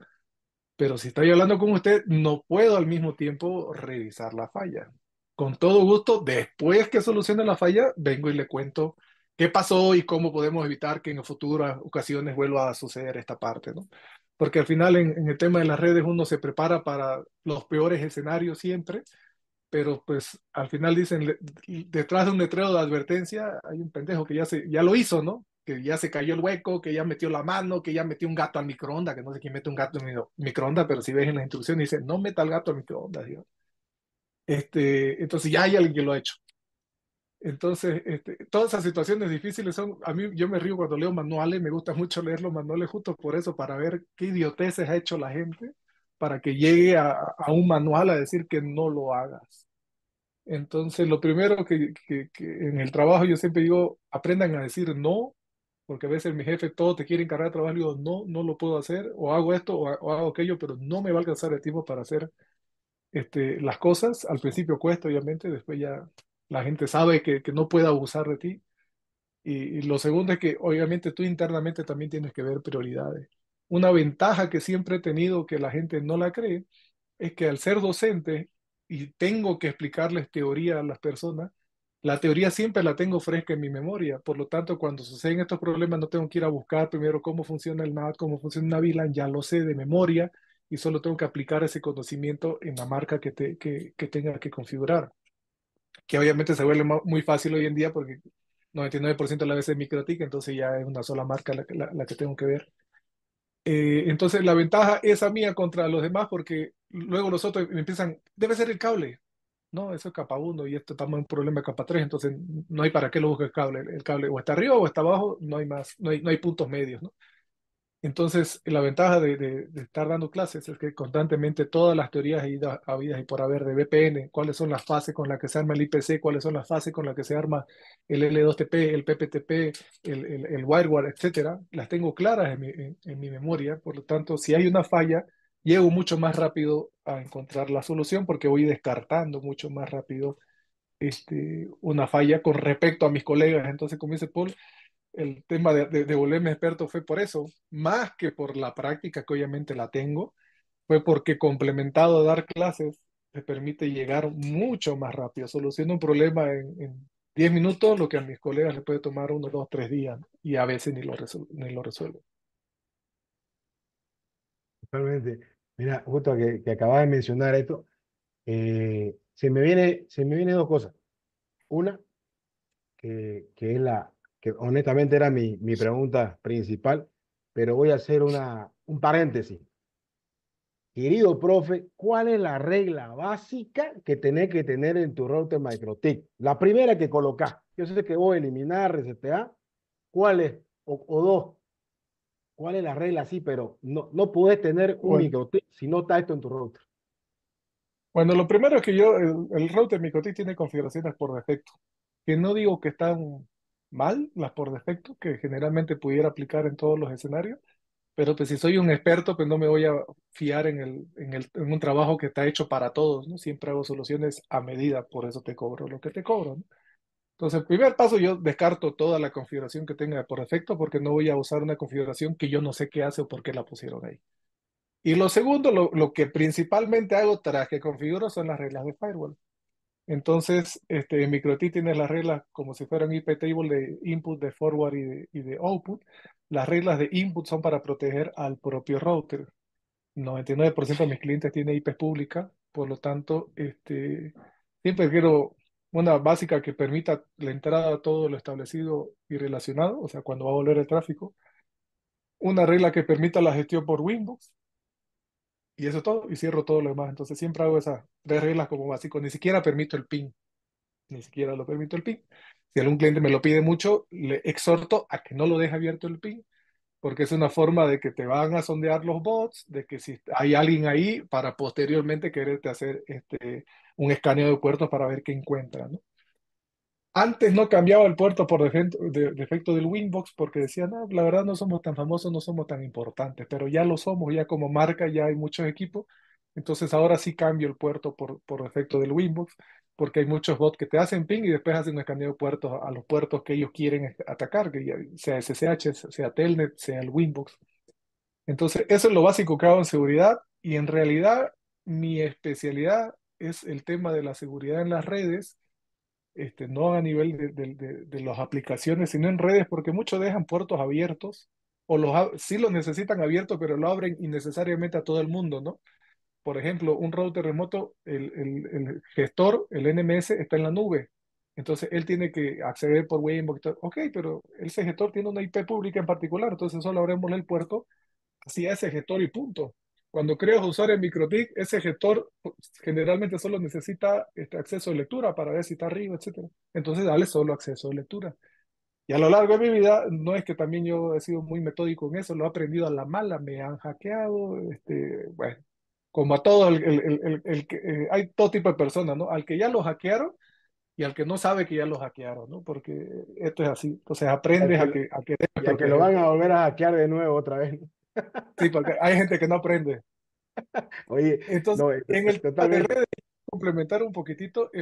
Speaker 2: pero si estoy hablando con usted, no puedo al mismo tiempo revisar la falla. Con todo gusto, después que solucione la falla, vengo y le cuento qué pasó y cómo podemos evitar que en futuras ocasiones vuelva a suceder esta parte, ¿no? Porque al final en el tema de las redes uno se prepara para los peores escenarios siempre, pero pues al final dicen, detrás de un letrero de advertencia hay un pendejo que ya lo hizo, ¿no? Que ya se cayó el hueco, que ya metió la mano, que ya metió un gato al microondas, que no sé quién mete un gato en el microondas, pero si ves en las instrucciones dice, no meta el gato al microondas, digo. Entonces ya hay alguien que lo ha hecho. Entonces, todas esas situaciones difíciles a mí yo me río cuando leo manuales, me gusta mucho leer los manuales justo por eso, para ver qué idioteces ha hecho la gente, para que llegue a un manual a decir que no lo hagas. Entonces, lo primero que en el trabajo yo siempre digo, aprendan a decir no, porque a veces mi jefe todo te quiere encargar de trabajo, y digo, no, no lo puedo hacer, o hago esto, o hago aquello, pero no me va a alcanzar el tiempo para hacer las cosas. Al principio cuesta, obviamente, después ya la gente sabe que no puede abusar de ti. Y lo segundo es que obviamente tú internamente también tienes que ver prioridades. Una ventaja que siempre he tenido, que la gente no la cree, es que al ser docente y tengo que explicarles teoría a las personas, la teoría siempre la tengo fresca en mi memoria. Por lo tanto, cuando suceden estos problemas, no tengo que ir a buscar primero cómo funciona el NAT, cómo funciona una VLAN, ya lo sé de memoria y solo tengo que aplicar ese conocimiento en la marca que tenga que configurar, que obviamente se vuelve muy fácil hoy en día porque 99% de las veces es MikroTik, entonces ya es una sola marca la que tengo que ver. Entonces la ventaja es a mía contra los demás porque luego los otros me empiezan, debe ser el cable. No, eso es capa uno y esto estamos en un problema de capa 3, entonces no hay para qué lo busque el cable. El cable o está arriba o está abajo, no hay más, no hay puntos medios, ¿no? Entonces, la ventaja de estar dando clases es que constantemente todas las teorías habidas y por haber de VPN, cuáles son las fases con las que se arma el IPC, cuáles son las fases con las que se arma el L2TP, el PPTP, el WireGuard, etcétera, las tengo claras en mi memoria. Por lo tanto, si hay una falla, llego mucho más rápido a encontrar la solución porque voy descartando mucho más rápido una falla con respecto a mis colegas. Entonces, como dice Paul, el tema de volverme experto fue por eso, más que por la práctica, que obviamente la tengo, fue porque complementado a dar clases, te permite llegar mucho más rápido. Soluciona un problema en 10 minutos, lo que a mis colegas les puede tomar 1, 2, 3 días, ¿no? Y a veces ni lo resuelven.
Speaker 3: Totalmente. Mira, justo que acabas de mencionar esto, se me viene dos cosas. Una, que es que honestamente era mi pregunta principal, pero voy a hacer un paréntesis. Querido profe, ¿cuál es la regla básica que tenés que tener en tu router MikroTik? La primera que colocás. Yo sé que voy a eliminar, resetear. ¿Cuál es? O dos. ¿Cuál es la regla? Sí, pero no puedes tener un
Speaker 2: Bueno,
Speaker 3: MikroTik si no está esto en tu router.
Speaker 2: bueno, lo primero es que el router MikroTik tiene configuraciones por defecto, que no digo que están mal las por defecto, que generalmente pudiera aplicar en todos los escenarios. Pero pues si soy un experto, pues no me voy a fiar en un trabajo que está hecho para todos, ¿no? Siempre hago soluciones a medida, por eso te cobro lo que te cobro, ¿no? Entonces, el primer paso, yo descarto toda la configuración que tenga por defecto porque no voy a usar una configuración que yo no sé qué hace o por qué la pusieron ahí. Y lo segundo, lo que principalmente hago tras que configuro son las reglas de firewall. Entonces, en MikroTik tienes las reglas como si fueran IP table de input, de forward y de output. Las reglas de input son para proteger al propio router. 99% de mis clientes tienen IP pública, por lo tanto, siempre quiero una básica que permita la entrada a todo lo establecido y relacionado, o sea, cuando va a volver el tráfico. Una regla que permita la gestión por Windows, y eso es todo, y cierro todo lo demás. Entonces, siempre hago esas 3 reglas como básico. Ni siquiera permito el ping, ni siquiera lo permito el ping. Si algún cliente me lo pide mucho, le exhorto a que no lo deje abierto el ping porque es una forma de que te van a sondear los bots, de que si hay alguien ahí para posteriormente quererte hacer un escaneo de puertos para ver qué encuentra, ¿no? Antes no cambiaba el puerto por defecto del Winbox porque decía, no, la verdad no somos tan famosos, no somos tan importantes, pero ya lo somos, ya como marca ya hay muchos equipos, entonces ahora sí cambio el puerto por defecto del Winbox porque hay muchos bots que te hacen ping y después hacen un escaneo de puertos a los puertos que ellos quieren atacar, que sea SSH, sea Telnet, sea el Winbox. Entonces, eso es lo básico que hago en seguridad y en realidad mi especialidad es el tema de la seguridad en las redes, no a nivel de las aplicaciones, sino en redes, porque muchos dejan puertos abiertos o sí los necesitan abiertos, pero lo abren innecesariamente a todo el mundo, ¿no? Por ejemplo, un router remoto, el gestor, el NMS, está en la nube. Entonces, él tiene que acceder por Waymo. Ok, pero ese gestor tiene una IP pública en particular, entonces solo abrimos el puerto hacia ese gestor y punto. Cuando creas usuario en MikroTik, ese gestor pues, generalmente solo necesita acceso de lectura para ver si está arriba, etcétera. Entonces, dale solo acceso de lectura. Y a lo largo de mi vida, no es que también yo he sido muy metódico en eso, lo he aprendido a la mala, me han hackeado, bueno, como a todo hay todo tipo de personas, ¿no? Al que ya lo hackearon y al que no sabe que ya lo hackearon, ¿no? Porque esto es así. Entonces
Speaker 3: Y al
Speaker 2: aprendes
Speaker 3: que,
Speaker 2: a que debes
Speaker 3: y al que lo van
Speaker 2: protegerte.
Speaker 3: a volver a hackear de nuevo otra vez.
Speaker 2: Sí, porque hay gente que no aprende.
Speaker 3: Oye,
Speaker 2: Entonces,
Speaker 3: no,
Speaker 2: en el tema de
Speaker 3: totalmente.
Speaker 2: redes, complementar un poquitito,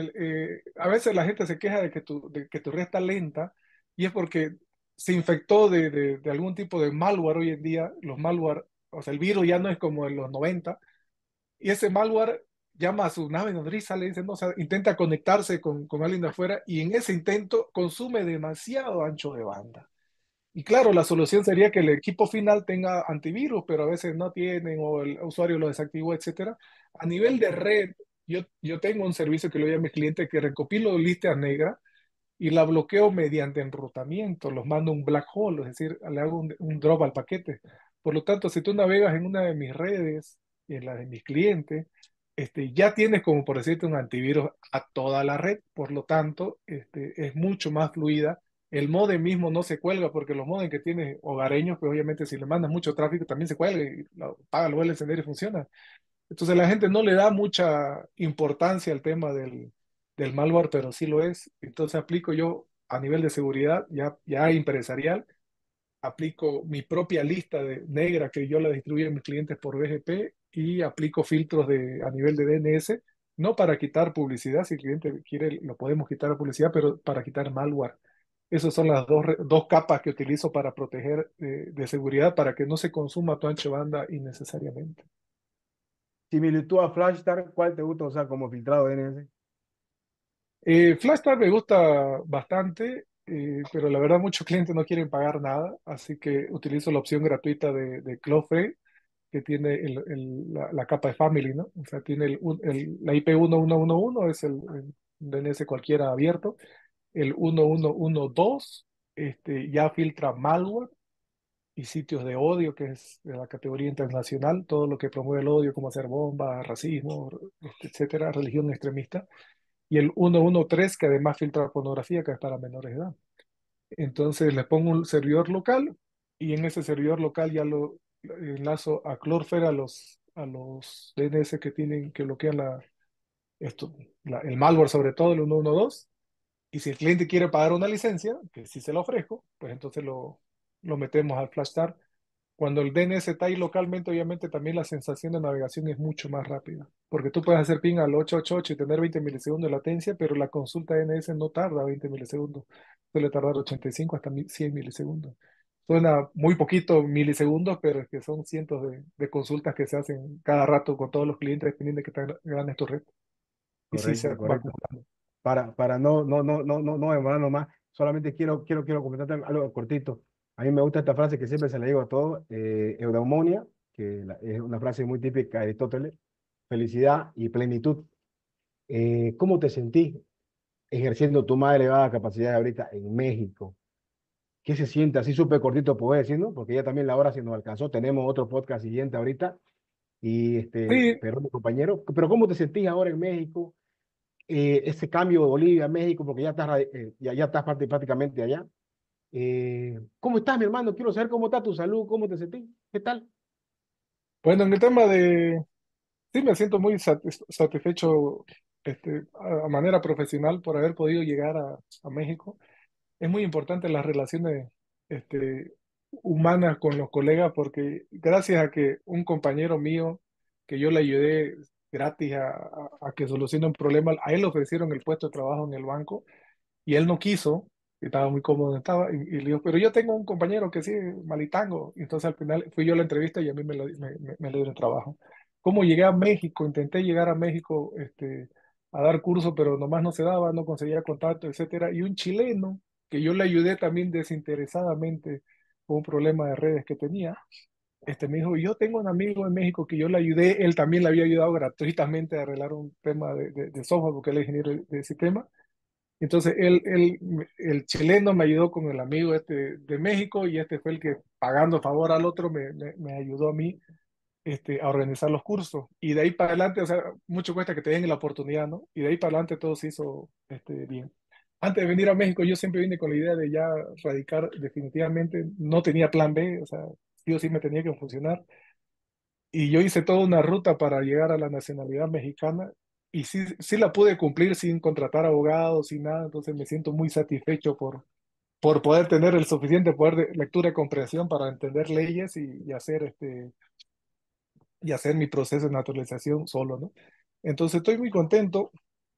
Speaker 2: a veces la gente se queja de que tu red está lenta y es porque se infectó de algún tipo de malware hoy en día. Los malware, o sea, el virus ya no es como en los 90 y ese malware llama a su nave nodriza, le dice, no, o sea, intenta conectarse con alguien de afuera y en ese intento consume demasiado ancho de banda. Y claro, la solución sería que el equipo final tenga antivirus, pero a veces no tienen o el usuario lo desactivó, etcétera. A nivel de red, yo tengo un servicio que le doy a mis clientes que recopilo listas negras y la bloqueo mediante enrutamiento, los mando a un black hole, es decir, le hago un drop al paquete. Por lo tanto, si tú navegas en una de mis redes y en la de mis clientes, ya tienes como por decirte un antivirus a toda la red, por lo tanto, es mucho más fluida. El modem mismo no se cuelga porque los modem que tienes hogareños, pues obviamente si le mandas mucho tráfico también se cuelga y lo paga, lo vuelve a encender y funciona. Entonces la gente no le da mucha importancia al tema del malware, pero sí lo es. Entonces aplico yo a nivel de seguridad, ya empresarial, aplico mi propia lista de negra que yo la distribuyo a mis clientes por BGP y aplico filtros a nivel de DNS, no para quitar publicidad, si el cliente quiere lo podemos quitar la publicidad, pero para quitar malware. Esas son las dos capas que utilizo para proteger de seguridad para que no se consuma tu ancho de banda innecesariamente.
Speaker 3: Similitud a Flashstar, ¿cuál te gusta usar como filtrado DNS?
Speaker 2: Flashtar me gusta bastante, pero la verdad muchos clientes no quieren pagar nada, así que utilizo la opción gratuita de Cloudflare, que tiene la capa de Family, ¿no? O sea, tiene la IP 1111, es el DNS cualquiera abierto. El 1112 ya filtra malware y sitios de odio, que es de la categoría internacional, todo lo que promueve el odio, como hacer bombas, racismo, etcétera, religión extremista y el 113 que además filtra pornografía que es para menores de edad. Entonces le pongo un servidor local y en ese servidor local ya lo enlazo a Cloudflare a los DNS que tienen que bloquean esto, el malware sobre todo el 112 y si el cliente quiere pagar una licencia, que sí se lo ofrezco, pues entonces lo metemos al FlashStar. Cuando el DNS está ahí localmente, obviamente también la sensación de navegación es mucho más rápida, porque tú puedes hacer ping al 888 y tener 20 milisegundos de latencia, pero la consulta DNS no tarda 20 milisegundos, suele tardar 85 hasta 100 milisegundos. Suena muy poquito milisegundos, pero es que son cientos de consultas que se hacen cada rato con todos los clientes, dependiendo de qué tan grande es tu red. Y sí se
Speaker 3: Correcto,
Speaker 2: va
Speaker 3: correcto.
Speaker 2: acumulando.
Speaker 3: Para no demorarnos más, solamente quiero comentarte algo cortito. A mí me gusta esta frase que siempre se la digo a todos, eudaimonia, que es una frase muy típica de Aristóteles, felicidad y plenitud. ¿Cómo te sentís ejerciendo tu más elevada capacidad ahorita en México? ¿Qué se siente? Así súper cortito, puedo decir, ¿no? Porque ya también la hora se nos alcanzó, tenemos otro podcast siguiente ahorita, y
Speaker 2: Sí,
Speaker 3: perdón, mi compañero, pero ¿cómo te sentís ahora en México? Ese cambio de Bolivia a México, porque ya estás prácticamente allá. ¿Cómo estás, mi hermano? Quiero saber cómo está tu salud, cómo te sentís, ¿qué tal?
Speaker 2: bueno, en el tema sí me siento muy satisfecho a manera profesional por haber podido llegar a México. Es muy importante las relaciones este, humanas con los colegas porque gracias a que un compañero mío que yo le ayudé gratis a que solucione un problema, a él le ofrecieron el puesto de trabajo en el banco y él no quiso, y estaba muy cómodo donde estaba, y le dijo, pero yo tengo un compañero que sí, Malitango, y entonces al final fui yo a la entrevista y a mí me le dieron trabajo. ¿Cómo llegué a México? Intenté llegar a México a dar curso, pero nomás no se daba, no conseguía contacto, etcétera, y un chileno que yo le ayudé también desinteresadamente con un problema de redes que tenía, me dijo, yo tengo un amigo en México que yo le ayudé, él también le había ayudado gratuitamente a arreglar un tema de software, porque él es ingeniero de sistema, entonces, el chileno me ayudó con el amigo de México y este fue el que, pagando favor al otro, me ayudó a mí a organizar los cursos. Y de ahí para adelante, o sea, mucho cuesta que te den la oportunidad, ¿no? Y de ahí para adelante todo se hizo bien. Antes de venir a México, yo siempre vine con la idea de ya radicar definitivamente. No tenía plan B, o sea, sí o sí me tenía que funcionar. y yo hice toda una ruta para llegar a la nacionalidad mexicana y sí, sí la pude cumplir sin contratar abogados, sin nada, entonces me siento muy satisfecho por poder tener el suficiente poder de lectura y comprensión para entender leyes y hacer y hacer mi proceso de naturalización solo, ¿no? Entonces estoy muy contento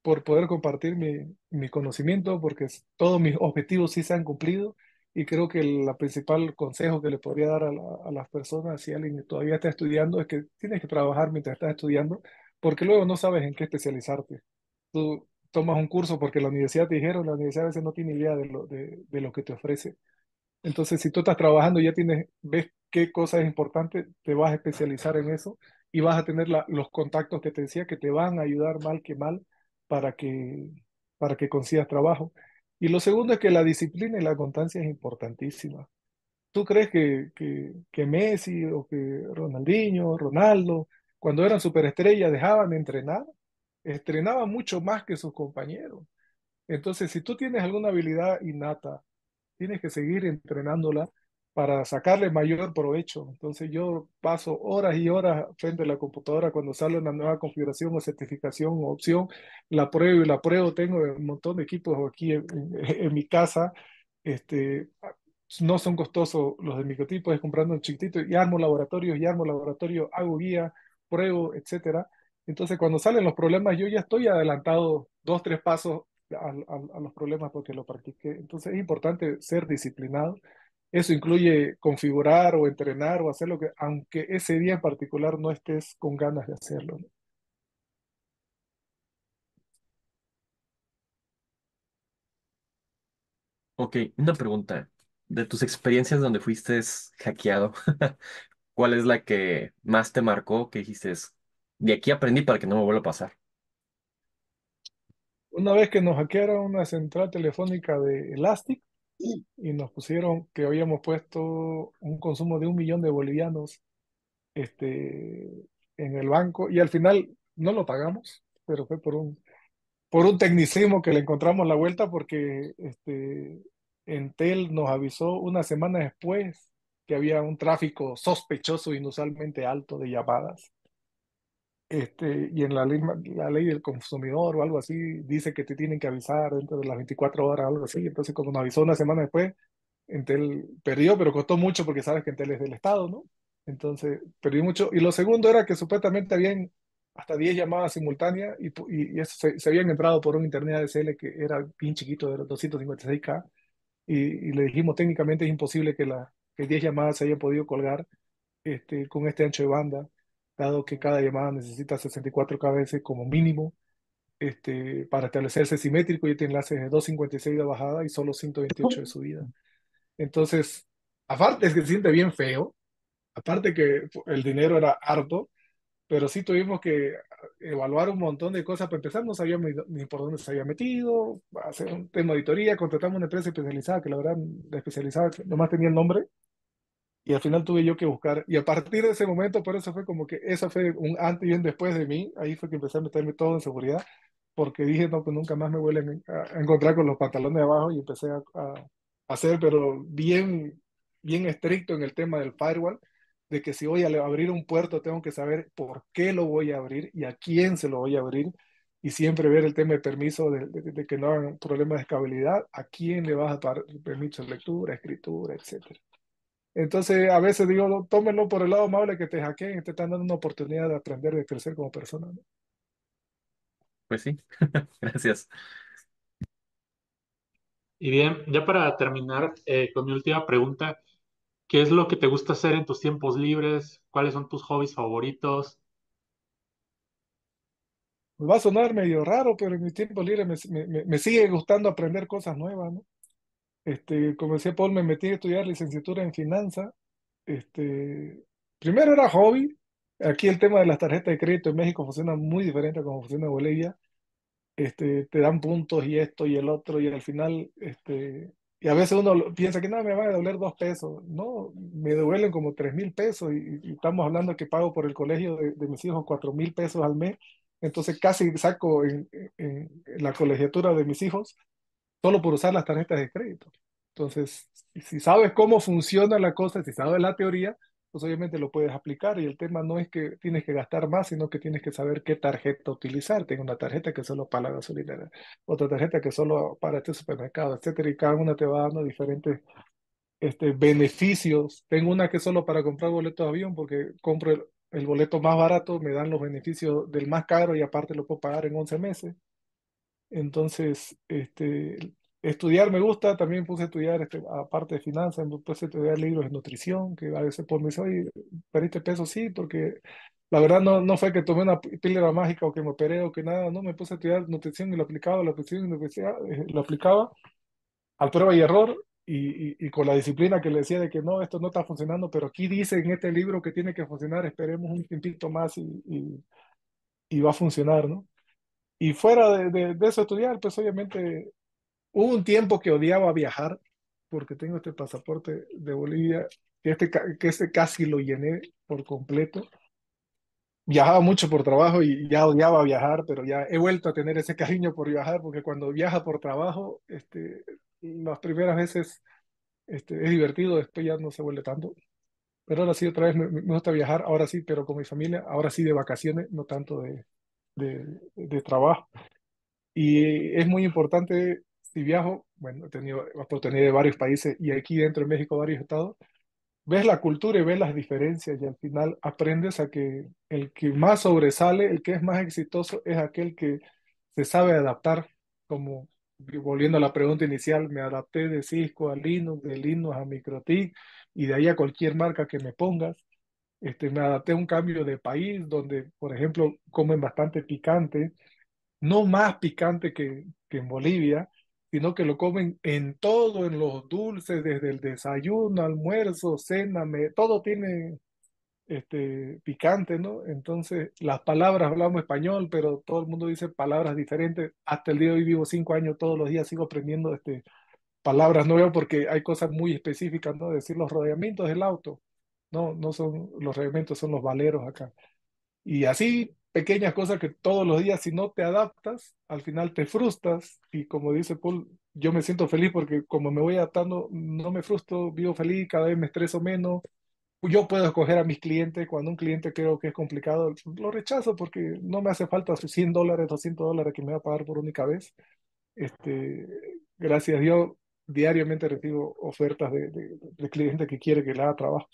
Speaker 2: por poder compartir mi conocimiento porque todos mis objetivos sí se han cumplido y creo que el la principal consejo que le podría dar a las personas si alguien todavía está estudiando es que tienes que trabajar mientras estás estudiando porque luego no sabes en qué especializarte. Tú tomas un curso porque la universidad te dijeron, la universidad a veces no tiene idea de lo que te ofrece. Entonces, si tú estás trabajando, ya tienes, ves qué cosa es importante, te vas a especializar en eso y vas a tener los contactos que te decía que te van a ayudar mal que mal para que, para que consigas trabajo. Y lo segundo es que la disciplina y la constancia es importantísima. ¿Tú crees que Messi o que Ronaldinho, Ronaldo, cuando eran superestrellas, dejaban de entrenar? Entrenaban mucho más que sus compañeros. Entonces, si tú tienes alguna habilidad innata, tienes que seguir entrenándola para sacarle mayor provecho. Entonces yo paso horas y horas frente a la computadora cuando sale una nueva configuración o certificación o opción, la pruebo y la pruebo. Tengo un montón de equipos aquí en mi casa. Este, no son costosos los de microtipo, es comprando un chiquitito y armo laboratorios, hago guía, pruebo, etcétera. Entonces, cuando salen los problemas, yo ya estoy adelantado dos, tres pasos a los problemas porque lo practiqué. Entonces, es importante ser disciplinado. Eso incluye configurar o entrenar o hacer lo que, aunque ese día en particular no estés con ganas de hacerlo, ¿no?
Speaker 4: Ok, una pregunta. De tus experiencias donde fuiste hackeado, ¿cuál es la que más te marcó que dijiste, de aquí aprendí para que no me vuelva a pasar?
Speaker 2: Una vez que nos hackearon una central telefónica de Elastic y nos pusieron que habíamos puesto un consumo de 1 millón de bolivianos este, en el banco y al final no lo pagamos, pero fue por un tecnicismo que le encontramos la vuelta porque Entel nos avisó una semana después que había un tráfico sospechoso inusualmente alto de llamadas. Y en la ley del consumidor o algo así dice que te tienen que avisar dentro de las 24 horas o algo así. Entonces, cuando nos avisó una semana después, Entel perdió, pero costó mucho porque sabes que Entel es del Estado, ¿no? Entonces, perdió mucho. Y lo segundo era que supuestamente habían hasta 10 llamadas simultáneas y eso se habían entrado por un internet ADSL que era bien chiquito, de los 256K. Y le dijimos técnicamente es imposible que 10 llamadas se hayan podido colgar con este ancho de banda, dado que cada llamada necesita 64 kbps como mínimo para establecerse simétrico y este enlace es de 256 de bajada y solo 128 de subida. Entonces, aparte es que se siente bien feo, aparte que el dinero era harto, pero sí tuvimos que evaluar un montón de cosas. Para empezar, no sabíamos ni por dónde se había metido, hacer un tema de auditoría, contratamos una empresa especializada, que la verdad, la especializada nomás tenía el nombre, y al final tuve yo que buscar. Y a partir de ese momento, por eso fue como que eso fue un antes y un después de mí. Ahí fue que empecé a meterme todo en seguridad, porque dije, no, pues nunca más me vuelven a encontrar con los pantalones de abajo y empecé a hacer, pero bien, bien estricto en el tema del firewall, de que si voy a abrir un puerto, tengo que saber por qué lo voy a abrir y a quién se lo voy a abrir. Y siempre ver el tema de permiso, de que no hagan problemas de escalabilidad, a quién le vas a dar permiso de lectura, escritura, etcétera. Entonces, a veces digo, no, tómenlo por el lado amable que te hackeen, te están dando una oportunidad de aprender, de crecer como persona, ¿no?
Speaker 4: Pues sí, gracias.
Speaker 5: Y bien, ya para terminar con mi última pregunta, ¿qué es lo que te gusta hacer en tus tiempos libres? ¿Cuáles son tus hobbies favoritos?
Speaker 2: Va a sonar medio raro, pero en mi tiempo libre me sigue gustando aprender cosas nuevas, ¿no? Como decía Paul, me metí a estudiar licenciatura en finanzas. Este, Primero era hobby. Aquí el tema de las tarjetas de crédito en México funciona muy diferente a como funciona en Bolivia. Te dan puntos y esto y el otro, y al final, y a veces uno piensa que no, me van a doler 2 pesos. No, me duelen como 3.000 pesos, y estamos hablando que pago por el colegio de mis hijos 4.000 pesos al mes. Entonces casi saco en la colegiatura de mis hijos solo por usar las tarjetas de crédito. Entonces, si sabes cómo funciona la cosa, si sabes la teoría, pues obviamente lo puedes aplicar y el tema no es que tienes que gastar más, sino que tienes que saber qué tarjeta utilizar. Tengo una tarjeta que solo para la gasolinera, otra tarjeta que solo para este supermercado, etcétera, y cada una te va dando diferentes beneficios. Tengo una que es solo para comprar boletos de avión porque compro el boleto más barato, me dan los beneficios del más caro y aparte lo puedo pagar en 11 meses. Entonces, estudiar me gusta, también puse a estudiar, aparte de finanzas, me puse a estudiar libros de nutrición, que a veces por mí soy, perdiste peso, sí, porque la verdad no fue que tomé una píldora mágica o que me operé o que nada, no, me puse a estudiar nutrición y lo aplicaba, lo aplicaba a prueba y error y con la disciplina que le decía de que no, esto no está funcionando, pero aquí dice en este libro que tiene que funcionar, esperemos un tiempito más y va a funcionar, ¿no? Y fuera de eso estudiar, pues obviamente hubo un tiempo que odiaba viajar, porque tengo este pasaporte de Bolivia, que este casi lo llené por completo. Viajaba mucho por trabajo y ya odiaba viajar, pero ya he vuelto a tener ese cariño por viajar, porque cuando viaja por trabajo, las primeras veces es divertido, después ya no se vuelve tanto. Pero ahora sí, otra vez me gusta viajar, ahora sí, pero con mi familia, ahora sí de vacaciones, no tanto de trabajo. Y es muy importante, si viajo, bueno, he tenido la oportunidad de varios países y aquí dentro de México varios estados, ves la cultura y ves las diferencias y al final aprendes a que el que más sobresale, el que es más exitoso, es aquel que se sabe adaptar, como volviendo a la pregunta inicial, me adapté de Cisco a Linux, de Linux a MikroTik y de ahí a cualquier marca que me pongas. Me adapté a un cambio de país donde, por ejemplo, comen bastante picante, no más picante que en Bolivia, sino que lo comen en todo, en los dulces, desde el desayuno, almuerzo, cena, todo tiene picante, ¿no? Entonces, las palabras, hablamos español, pero todo el mundo dice palabras diferentes. Hasta el día de hoy vivo 5 años, todos los días sigo aprendiendo palabras nuevas porque hay cosas muy específicas, ¿no? Decir los rodeamientos del auto, no son los rodeamientos, son los valeros acá. Y así pequeñas cosas que todos los días, si no te adaptas, al final te frustras. Y como dice Paul, yo me siento feliz porque como me voy adaptando, no me frustro, vivo feliz, cada vez me estreso menos. Yo puedo escoger a mis clientes. Cuando un cliente creo que es complicado, lo rechazo porque no me hace falta sus $100, $200 que me va a pagar por única vez. Este, Gracias a Dios, diariamente recibo ofertas de clientes que quiere que le haga trabajo.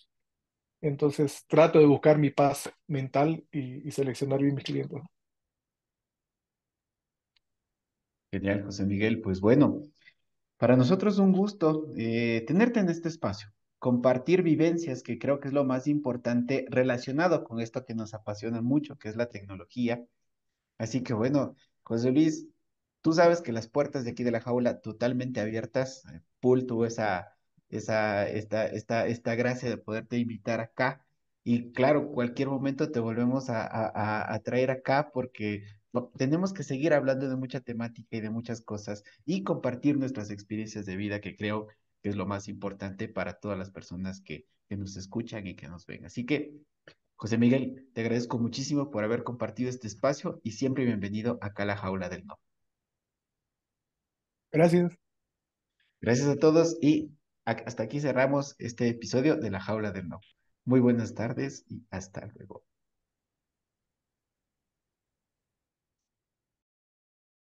Speaker 2: Entonces trato de buscar mi paz mental y seleccionar bien mis clientes.
Speaker 1: Genial, José Miguel. Pues bueno, para nosotros un gusto tenerte en este espacio, compartir vivencias, que creo que es lo más importante relacionado con esto que nos apasiona mucho, que es la tecnología. Así que bueno, José Luis, tú sabes que las puertas de aquí de la jaula totalmente abiertas. Pool tuvo esta gracia de poderte invitar acá. Y claro, cualquier momento te volvemos a traer acá porque tenemos que seguir hablando de mucha temática y de muchas cosas y compartir nuestras experiencias de vida, que creo que es lo más importante para todas las personas que nos escuchan y que nos ven. Así que José Miguel, te agradezco muchísimo por haber compartido este espacio y siempre bienvenido acá a la Jaula del No.
Speaker 2: Gracias.
Speaker 1: Gracias a todos y hasta aquí cerramos este episodio de la Jaula del No. Muy buenas tardes y hasta luego.